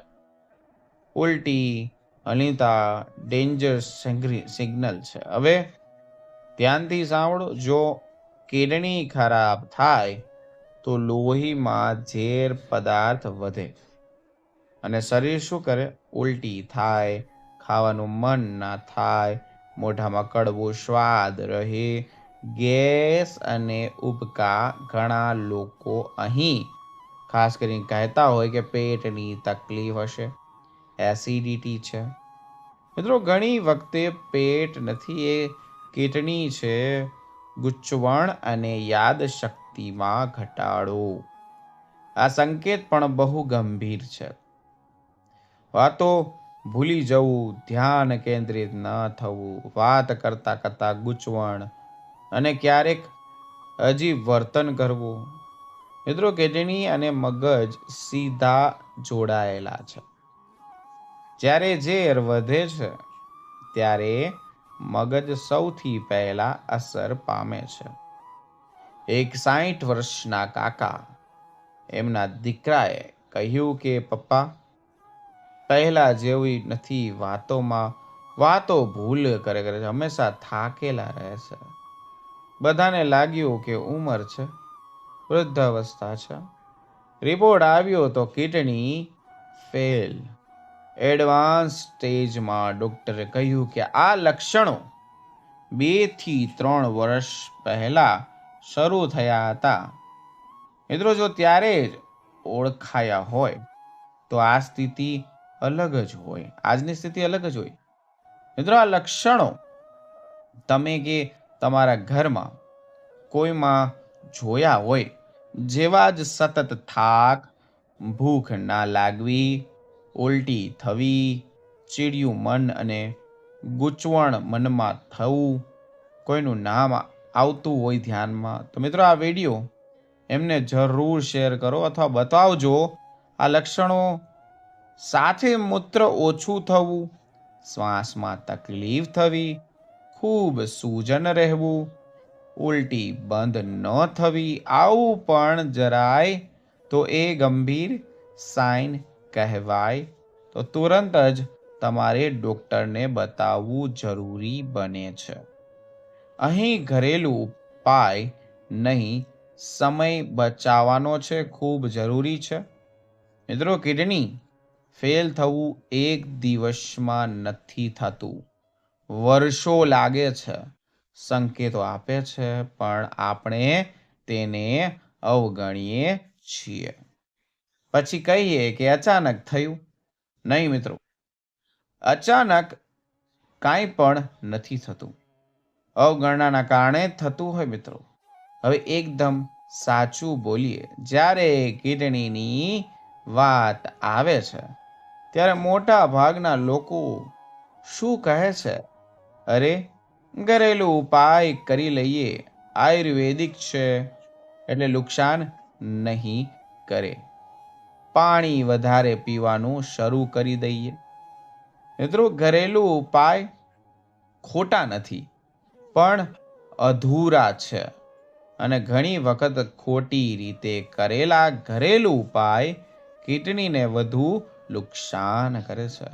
ઉલટી, અનિતા ડેન્જર સિગ્નલ છે. હવે ધ્યાનથી સાંભળો, જો કિડની ખરાબ થાય તો લોહીમાં ઝેર પદાર્થ વધે અને શરીર શું કરે? ઉલટી થાય, ખાવાનું મન ના થાય, મોઢામાં કડવો સ્વાદ રહે, ગેસ અને ઉબકા. ઘણા લોકો અહીં ખાસ કરીને કહેતા હોય કે પેટની તકલીફ હશે, એસિડિટી છે. મિત્રો, ઘણી વખતે પેટ નથી, એ કિડની છે. ગૂંચવણ અને યાદશક્તિમાં ઘટાડો, આ સંકેત પણ બહુ ગંભીર છે. વાતો ભૂલી જવું, ધ્યાન કેન્દ્રિત ન થવું, વાત કરતા કરતા ગૂંચવણ અને ક્યારેક અજીબ વર્તન કરવું. મિત્રો, કિડની અને મગજ સીધા જોડાયેલા છે. જ્યારે ઝેર વધે છે ત્યારે મગજ સૌથી પહેલા અસર પામે છે. એક 60 વર્ષના કાકા, એમના દીકરાએ કહ્યું કે પપ્પા, પહેલા જેવી નથી, વાતો ભૂલ કરે છે, હંમેશા થાકેલા રહે છે. બધાને લાગ્યું કે ઉંમર છે, વૃદ્ધાવસ્થા છે. રિપોર્ટ આવ્યો તો કિડની ફેલ, એડવાન્સ સ્ટેજમાં. ડોક્ટરે કહ્યું કે આ લક્ષણો 2 થી 3 વર્ષ પહેલા શરૂ થયા હતા. મિત્રો, જો ત્યારે જ ઓળખાયા હોય તો આ સ્થિતિ અલગ જ હોય, આજની સ્થિતિ અલગ જ હોય. મિત્રો, આ લક્ષણો તમે કે તમારા ઘરમાં કોઈમાં જોયા હોય, જેવા જ સતત થાક, ભૂખ ના લાગવી, ઉલટી થવી, ચીડિયું મન અને ગૂંચવણ મનમાં થવું, કોઈનું નામ આવતું હોય ધ્યાનમાં, તો મિત્રો આ વિડીયો એમને જરૂર શેર કરો અથવા બતાવજો. આ લક્ષણો સાથે મૂત્ર ઓછું થવું, શ્વાસમાં તકલીફ થવી, ખૂબ સૂજન રહેવું, ઉલટી બંધ ન થવી, આવું પણ જરાય તો એ ગંભીર સાઇન કહેવાય. તો તુરંત જ તમારે ડૉક્ટરને બતાવવું જરૂરી બને છે. અહીં ઘરેલું ઉપાય નહીં, સમય બચાવવાનો છે, ખૂબ જરૂરી છે. મિત્રો, કિડની ફેલ થવું એક દિવસમાં નથી થતું, વર્ષો લાગે છે. સંકેતો આપે છે પણ આપણે તેને અવગણીએ છીએ. પછી કહીએ કે અચાનક થયું. નહીં મિત્રો, અચાનક કાંઈ પણ નથી થતું, અવગણનાના કારણે થતું હોય. મિત્રો, હવે એકદમ સાચું બોલીએ, જ્યારે કિડનીની વાત આવે છે ત્યારે મોટા ભાગના લોકો શું કહે છે? અરે, ઘરેલું ઉપાય કરી લઈએ, આયુર્વેદિક છે એટલે નુકસાન નહીં કરે, પાણી વધારે પીવાનું શરૂ કરી દઈએ. મિત્રો, ઘરેલું ઉપાય ખોટા નથી, પણ અધૂરા છે. અને ઘણી વખત ખોટી રીતે કરેલા ઘરેલું ઉપાય કિડનીને વધુ નુકસાન કરે છે.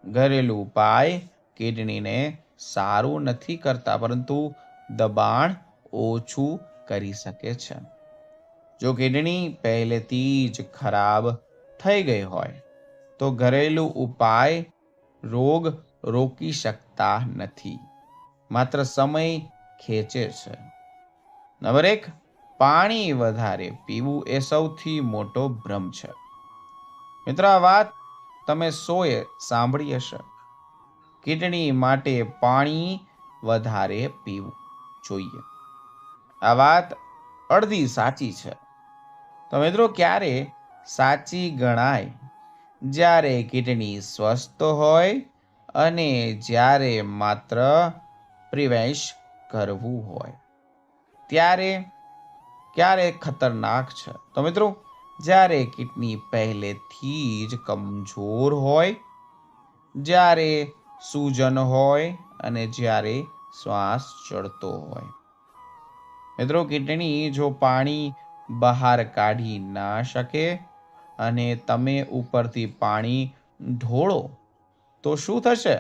ઘરેલું ઉપાય કિડનીને સારું નથી કરતા, પરંતુ દબાણ ઓછું કરી શકે છે. જો કિડની પહેલેથી જ ખરાબ થઈ ગઈ હોય તો ઘરેલું ઉપાય રોગ રોકી શકતા નથી, માત્ર સમય ખેંચે છે. નંબર 1, પાણી વધારે પીવું એ સૌથી મોટો ભ્રમ છે. મિત્રો, આ વાત તમે સોએ સાંભળી હશે. કિડની માટે પાણી વધારે પીવું જોઈએ, આ વાત અડધી સાચી છે. તો મિત્રો ક્યારે સાચી ગણાય? જ્યારે કિડની સ્વસ્થ હોય અને જ્યારે માત્ર પ્રિવેશ કરવું હોય. ત્યારે ક્યારે ખતરનાક છે? તો મિત્રો જ્યારે કિડની પહેલેથી જ કમજોર હોય, જ્યારે સૂજન હોય અને જ્યારે શ્વાસ ચડતો હોય. મિત્રો કિડની જો પાણી બહાર કાઢી ના શકે અને તમે ઉપરથી પાણી ઢોળો તો શું થશે?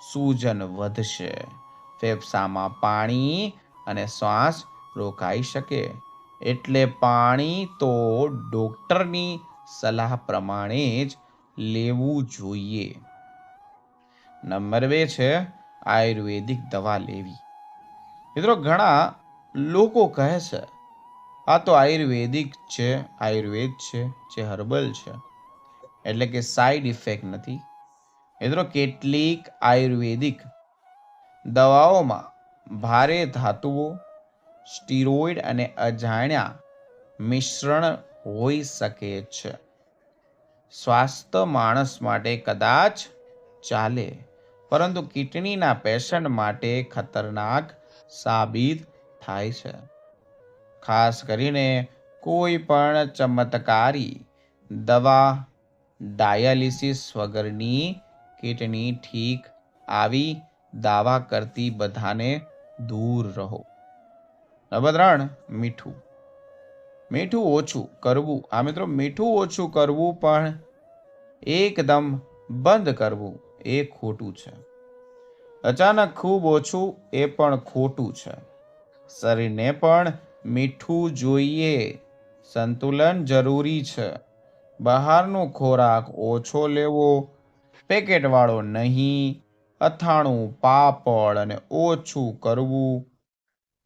સૂજન વધશે, ફેફસામાં પાણી અને શ્વાસ રોકાઈ શકે. એટલે પાણી તો ડોક્ટરની સલાહ પ્રમાણે જ લેવું જોઈએ. નંબર 2 છે આયુર્વેદિક દવા લેવી. મિત્રો ઘણા લોકો કહે છે આ તો આયુર્વેદ છે, જે હર્બલ છે, એટલે કે સાઈડ ઇફેક્ટ નથી. મિત્રો કેટલીક આયુર્વેદિક દવાઓમાં ભારે ધાતુઓ, સ્ટીરોઇડ અને અજાણ્યા મિશ્રણ હોઈ શકે છે. સ્વાસ્થ્ય માણસ માટે કદાચ ચાલે, પરંતુ કિડનીના પેશન્ટ માટે ખતરનાક સાબિત થાય છે. ખાસ કરીને કોઈ પણ ચમત્કારી દવા, ડાયાલિસિસ વગરની કિડની ઠીક આવી દાવા કરતી બધાને દૂર રહો. નંબર 3 મીઠું. મીઠું ઓછું કરવું. આ મિત્રો મીઠું ઓછું કરવું પણ એકદમ બંધ કરવું એ ખોટું છે. અચાનક ખૂબ ઓછું એ પણ ખોટું છે. શરીરને પણ મીઠું જોઈએ. સંતુલન જરૂરી છે. બહારનો ખોરાક ઓછો લેવો, પેકેટવાળો નહીં, અથાણું, પાપડ અને ઓછું કરવું.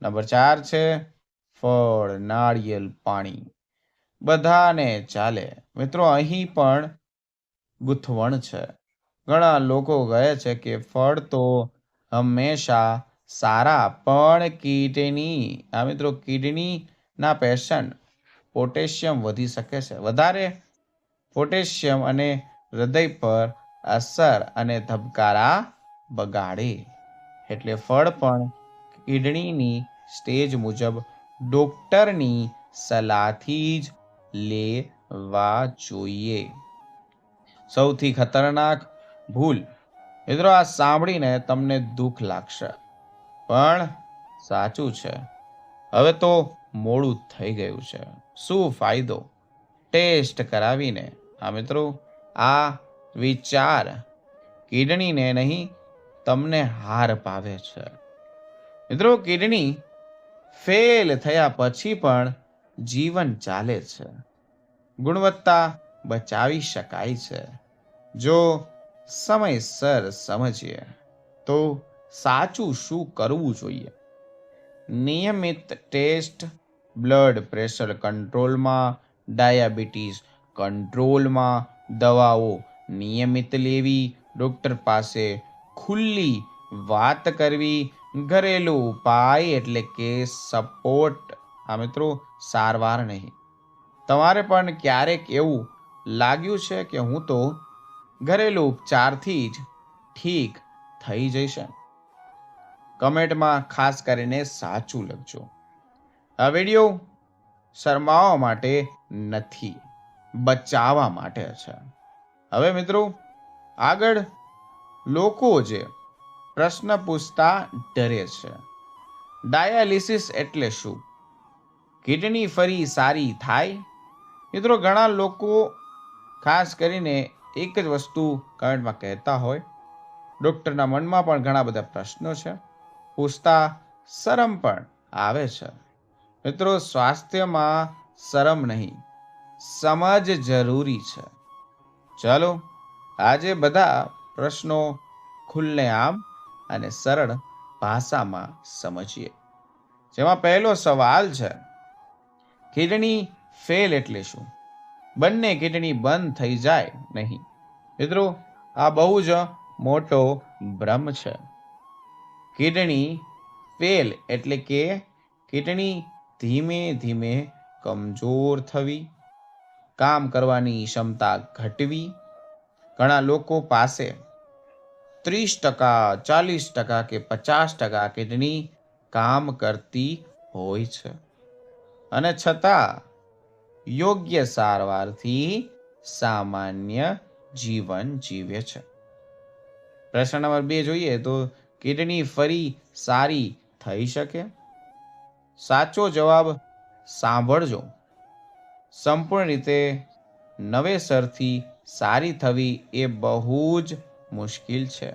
નંબર 4 છે ફળ, નાળિયેર પાણી. બધાને ચાલે. મિત્રો અહીં પણ ગૂંથવણ છે. ઘણા લોકો કહે છે કે ફળ તો હંમેશા સારા, પણ મિત્રો કિડનીના પેશન્ટ પોટેશિયમ વધી શકે છે. વધારે પોટેશિયમ અને હૃદય પર અસર અને ધબકારા બગાડે. એટલે ફળ પણ કિડનીની સ્ટેજ મુજબ ડોક્ટરની સલાહથી જ લેવા જોઈએ. સૌથી ખતરનાક ભૂલ. મિત્રો આ સાંભળીને તમને દુઃખ લાગશે, પણ સાચું છે. હવે તો મોડું થઈ ગયું છે. શું ફાયદો? ટેસ્ટ કરાવીને. મિત્રો આ વિચાર કિડનીને નહીં, તમને હાર પાવે છે. મિત્રો કિડની ફેલ થયા પછી પણ જીવન ચાલે છે. ગુણવત્તા બચાવી શકાય છે જો સમયસર સમજીએ. તો સાચું શું કરવું જોઈએ? નિયમિત ટેસ્ટ, બ્લડ પ્રેશર કંટ્રોલમાં, ડાયાબિટીસ કંટ્રોલમાં, દવાઓ નિયમિત લેવી, ડૉક્ટર પાસે ખુલ્લી વાત કરવી, ઘરેલું ઉપાય એટલે કે સપોર્ટ. મિત્રો સારવાર નહીં. તમારે પણ ક્યારેક એવું લાગ્યું છે કે હું તો ઘરેલું ઉપચારથી જ ઠીક થઈ જશે? કમેન્ટમાં ખાસ કરીને સાચું લખજો. આ વિડીયો શરમાવવા માટે નથી, બચાવવા માટે છે. હવે મિત્રો આગળ લોકો જે પ્રશ્ન પૂછતા ડરે છે. ડાયાલિસિસ એટલે શું? કિડની ફરી સારી થાય? મિત્રો ઘણા લોકો ખાસ કરીને એક જ વસ્તુ કમેન્ટમાં કહેતા હોય. ડૉક્ટરના મનમાં પણ ઘણા બધા પ્રશ્નો છે. પૂછતા શરમ પણ આવે છે. મિત્રો સ્વાસ્થ્યમાં શરમ નહીં, સમજ જરૂરી છે. ચાલો આજે બધા પ્રશ્નો ખુલ્લેઆમ અને સરળ ભાષામાં સમજીએ. જેમાં પહેલો સવાલ છે, કિડની ફેલ એટલે શું? બંને કિડની બંધ થઈ જાય નહીં. મિત્રો આ બહુ જ મોટો ભ્રમ છે. કિડની ફેલ એટલે કે કિડની ધીમે ધીમે કમજોર થવી, કામ કરવાની ક્ષમતા ઘટવી. ઘણા લોકો પાસે 30%, 40% કે 50% કિડની કામ કરતી હોય છે અને છતાં યોગ્ય સારવારથી સામાન્ય જીવન જીવે છે. પ્રશ્ન નંબર 2 જોઈએ તો કિડની ફરી સારી થઈ શકે? સાચો જવાબ સાંભળજો. સંપૂર્ણ રીતે નવેસરથી સારી થવી એ બહુ જ મુશ્કેલ છે,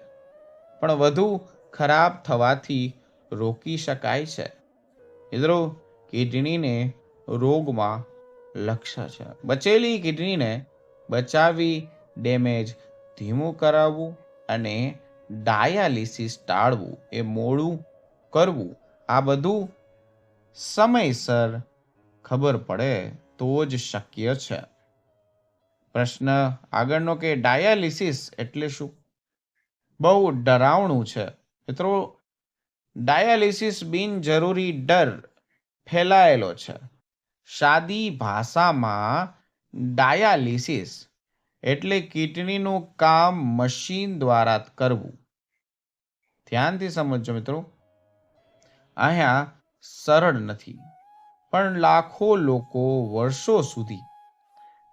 પણ વધુ ખરાબ થવાથી રોકી શકાય છે. મિત્રો, કિડનીને રોગમાં લક્ષ્ય છે. બચેલી કિડનીને બચાવી, ડેમેજ ધીમું કરાવવું અને ડાયાલિસિસ ટાળવું એ મોડું કરવું, આ બધું સમયસર ખબર પડે તો જ શક્ય છે. પ્રશ્ન આગળનો કે ડાયાલિસિસ એટલે શું? બહુ ડરાવણું છે. મિત્રો, ડાયાલિસિસ બિનજરૂરી ડર ફેલાયેલો છે. સાદી ભાષામાં ડાયાલિસિસ એટલે કિડનીનું કામ મશીન દ્વારા કરવું. ધ્યાનથી સમજો મિત્રો, અહીંયા સરળ નથી, પણ લાખો લોકો વર્ષો સુધી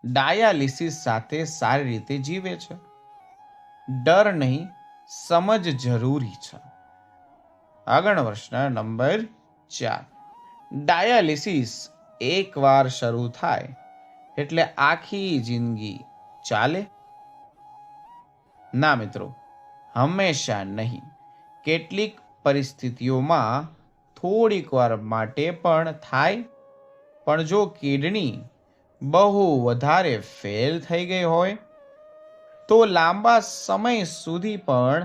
ડાયાલિસિસ સાથે સારી રીતે જીવે છે. ડર નહીં, સમજ જરૂરી છે. આગળનો પ્રશ્ન નંબર 4. ડાયાલિસિસ એકવાર શરૂ થાય એટલે આખી જિંદગી ચાલે? ના મિત્રો, હંમેશા નહીં. કેટલીક પરિસ્થિતિઓમાં થોડીક વાર માટે પણ થાય, પણ જો કિડની બહુ વધારે ફેલ થઈ ગઈ હોય તો લાંબા સમય સુધી પણ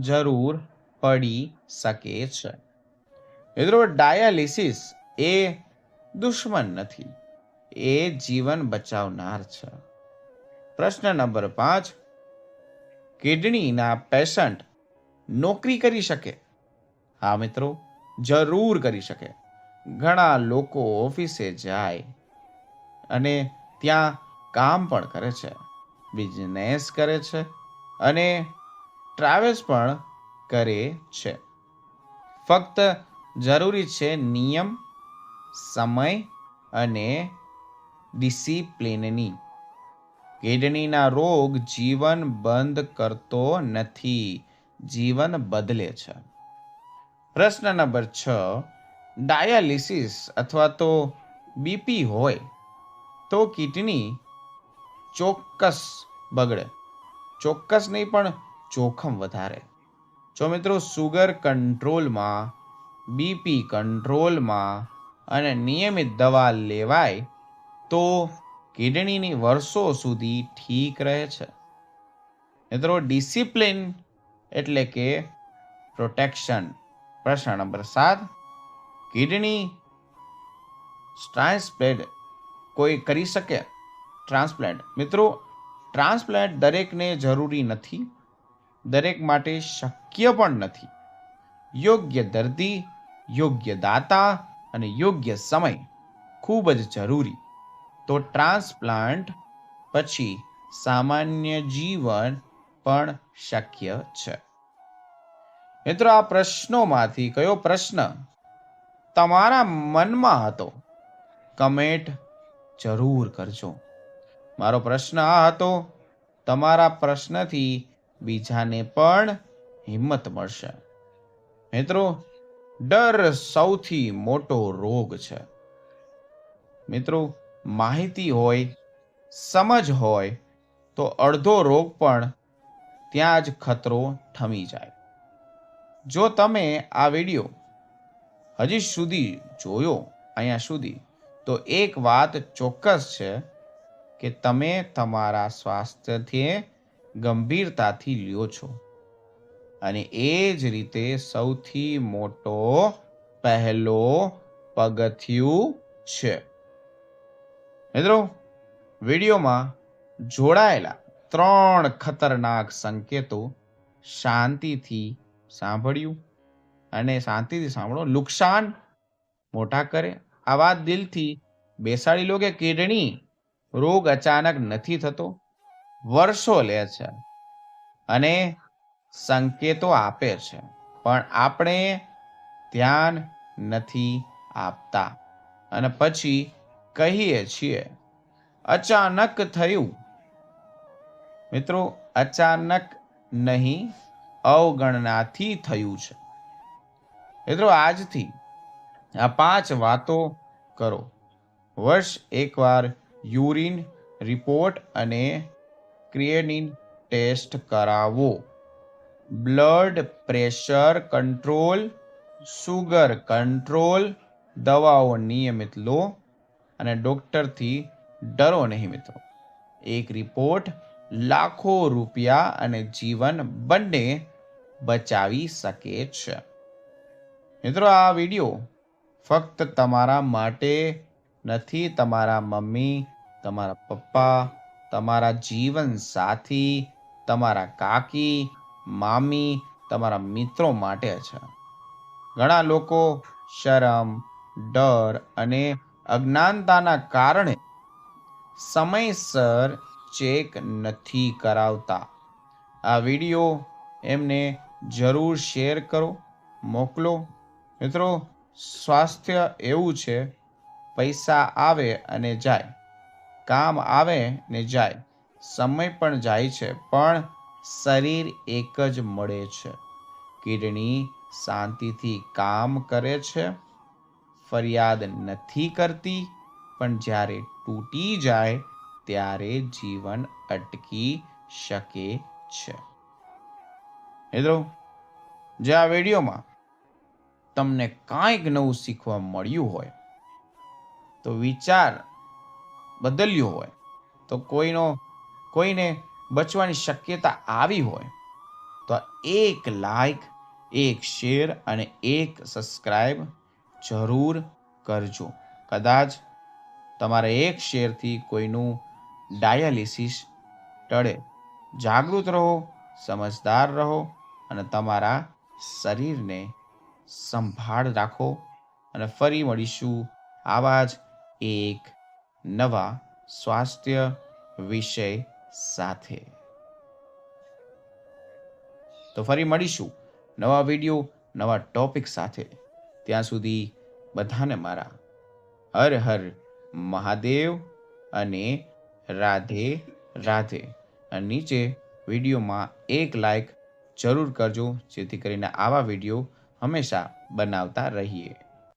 જરૂર પડી શકે છે. મિત્રો, ડાયાલિસિસ એ દુશ્મન નથી, એ જીવન બચાવનાર છે. પ્રશ્ન નંબર 5. કિડનીના પેશન્ટ નોકરી કરી શકે? હા મિત્રો, જરૂર કરી શકે. ઘણા લોકો ઓફિસે જાય અને ત્યાં કામ પણ કરે છે, બિઝનેસ કરે છે અને ટ્રાવેલ્સ પણ કરે છે. ફક્ત જરૂરી છે નિયમ, સમય અને ડિસિપ્લિનની. કિડનીના રોગ જીવન બંધ કરતો નથી, જીવન બદલે છે. પ્રશ્ન નંબર 6. ડાયાલિસિસ અથવા તો બીપી હોય તો કિડની ચોક્કસ બગડે? ચોક્કસ નહીં, પણ જોખમ વધારે. જો મિત્રો સુગર કંટ્રોલમાં, બીપી કંટ્રોલમાં અને નિયમિત દવા લેવાય તો કિડનીની વર્ષો સુધી ઠીક રહે છે. મિત્રો, ડિસિપ્લિન એટલે કે પ્રોટેક્શન. પ્રશ્ન નંબર 7. કિડની ટ્રાન્સપ્લાન્ટ કોઈ કરી શકે? ટ્રાન્સપ્લાન્ટ મિત્રો, ટ્રાન્સપ્લાન્ટ દરેકને જરૂરી નથી, દરેક માટે શક્ય પણ નથી. યોગ્ય દર્દી, યોગ્ય દાતા અને યોગ્ય સમય ખૂબ જ જરૂરી. તો ટ્રાન્સપ્લાન્ટ પછી સામાન્ય જીવન પણ શક્ય છે. મિત્રો, આ પ્રશ્નોમાંથી કયો પ્રશ્ન તમારા મનમાં હતો? કમેન્ટ જરૂર કરજો. મારો પ્રશ્ન આ હતો. તમારા પ્રશ્નથી બીજાને પણ હિંમત મળશે. મિત્રો, ડર સૌથી મોટો રોગ છે. મિત્રો, માહિતી હોય, સમજ હોય તો અડધો રોગ પણ ત્યાં જ ખતરો થમી જાય. જો તમે આ વિડીયો હજી સુધી જોયો અહીંયા સુધી, તો એક વાત ચોક્કસ છે કે તમે તમારા સ્વાસ્થ્યથી ગંભીરતાથી લ્યો છો અને એ જ રીતે સૌથી મોટો પહેલો પગથિયું છે. મિત્રો, વિડીયોમાં જોડાયેલા 3 ખતરનાક સંકેતો શાંતિથી સાંભળ્યું અને શાંતિથી સાંભળો. નુકસાન મોટા કરે. આ વાત દિલથી બેસાડી લો કે કિડની રોગ અચાનક નથી થતો, વર્ષો લે છે અને સંકેતો આપે છે, પણ આપણે ધ્યાન નથી આપતા અને પછી કહીએ છીએ અચાનક થયું. મિત્રો, અચાનક નહીં, અવગણનાથી થયું છે. મિત્રો, આજથી આ 5 વાતો કરો. વર્ષ એકવાર યુરિન રિપોર્ટ અને ક્રિએટિનિન ટેસ્ટ કરાવો. Blood pressure control, sugar control, દવાઓ નિયમિત લો અને ડૉક્ટરથી ડરો નહીં મિત્રો. એક રિપોર્ટ લાખો રૂપિયા અને જીવન બંને બચાવી શકે છે. મિત્રો, આ વિડીયો ફક્ત તમારા માટે નથી, તમારા મમ્મી, તમારા પપ્પા, તમારા જીવન સાથી, તમારા કાકી, મામી, તમારા મિત્રો માટે છે. ઘણા લોકો શરમ, ડર અને અજ્ઞાનતાના કારણે સમયસર ચેક નથી કરાવતા. આ વિડીયો એમને જરૂર શેર કરો, મોકલો. મિત્રો, સ્વાસ્થ્ય એવું છે, પૈસા આવે અને જાય, કામ આવે ને જાય, સમય પણ જાય છે, પણ શરીર એક જ મળે છે. કિડની શાંતિથી કામ કરે છે, ફરિયાદ નથી કરતી, પણ જ્યારે તૂટી જાય ત્યારે જીવન અટકી શકે છે. મિત્રો, જે આ વિડીયોમાં તમને કાંઈક નવું શીખવા મળ્યું હોય, તો વિચાર બદલ્યો હોય, તો કોઈને બચવાની શક્યતા આવી હોય, તો એક લાઈક, એક શેર અને એક સબસ્ક્રાઈબ જરૂર કરજો. કદાચ તમારા એક શેરથી કોઈનું ડાયાલિસિસ ટળે. જાગૃત રહો, સમજદાર રહો અને તમારા શરીરને સંભાળ રાખો. અને ફરી મળીશું આવા જ એક નવા સ્વાસ્થ્ય વિષય સાથે. તો ફરી મળીશું નવા વિડીયો, નવા ટોપિક સાથે. ત્યાં સુધી બધાને મારા હર હર મહાદેવ અને રાધે રાધે. અને નીચે વિડીયોમાં એક લાઈક જરૂર કરજો, જેથી કરીને આવા વિડીયો હંમેશા બનાવતા રહીએ.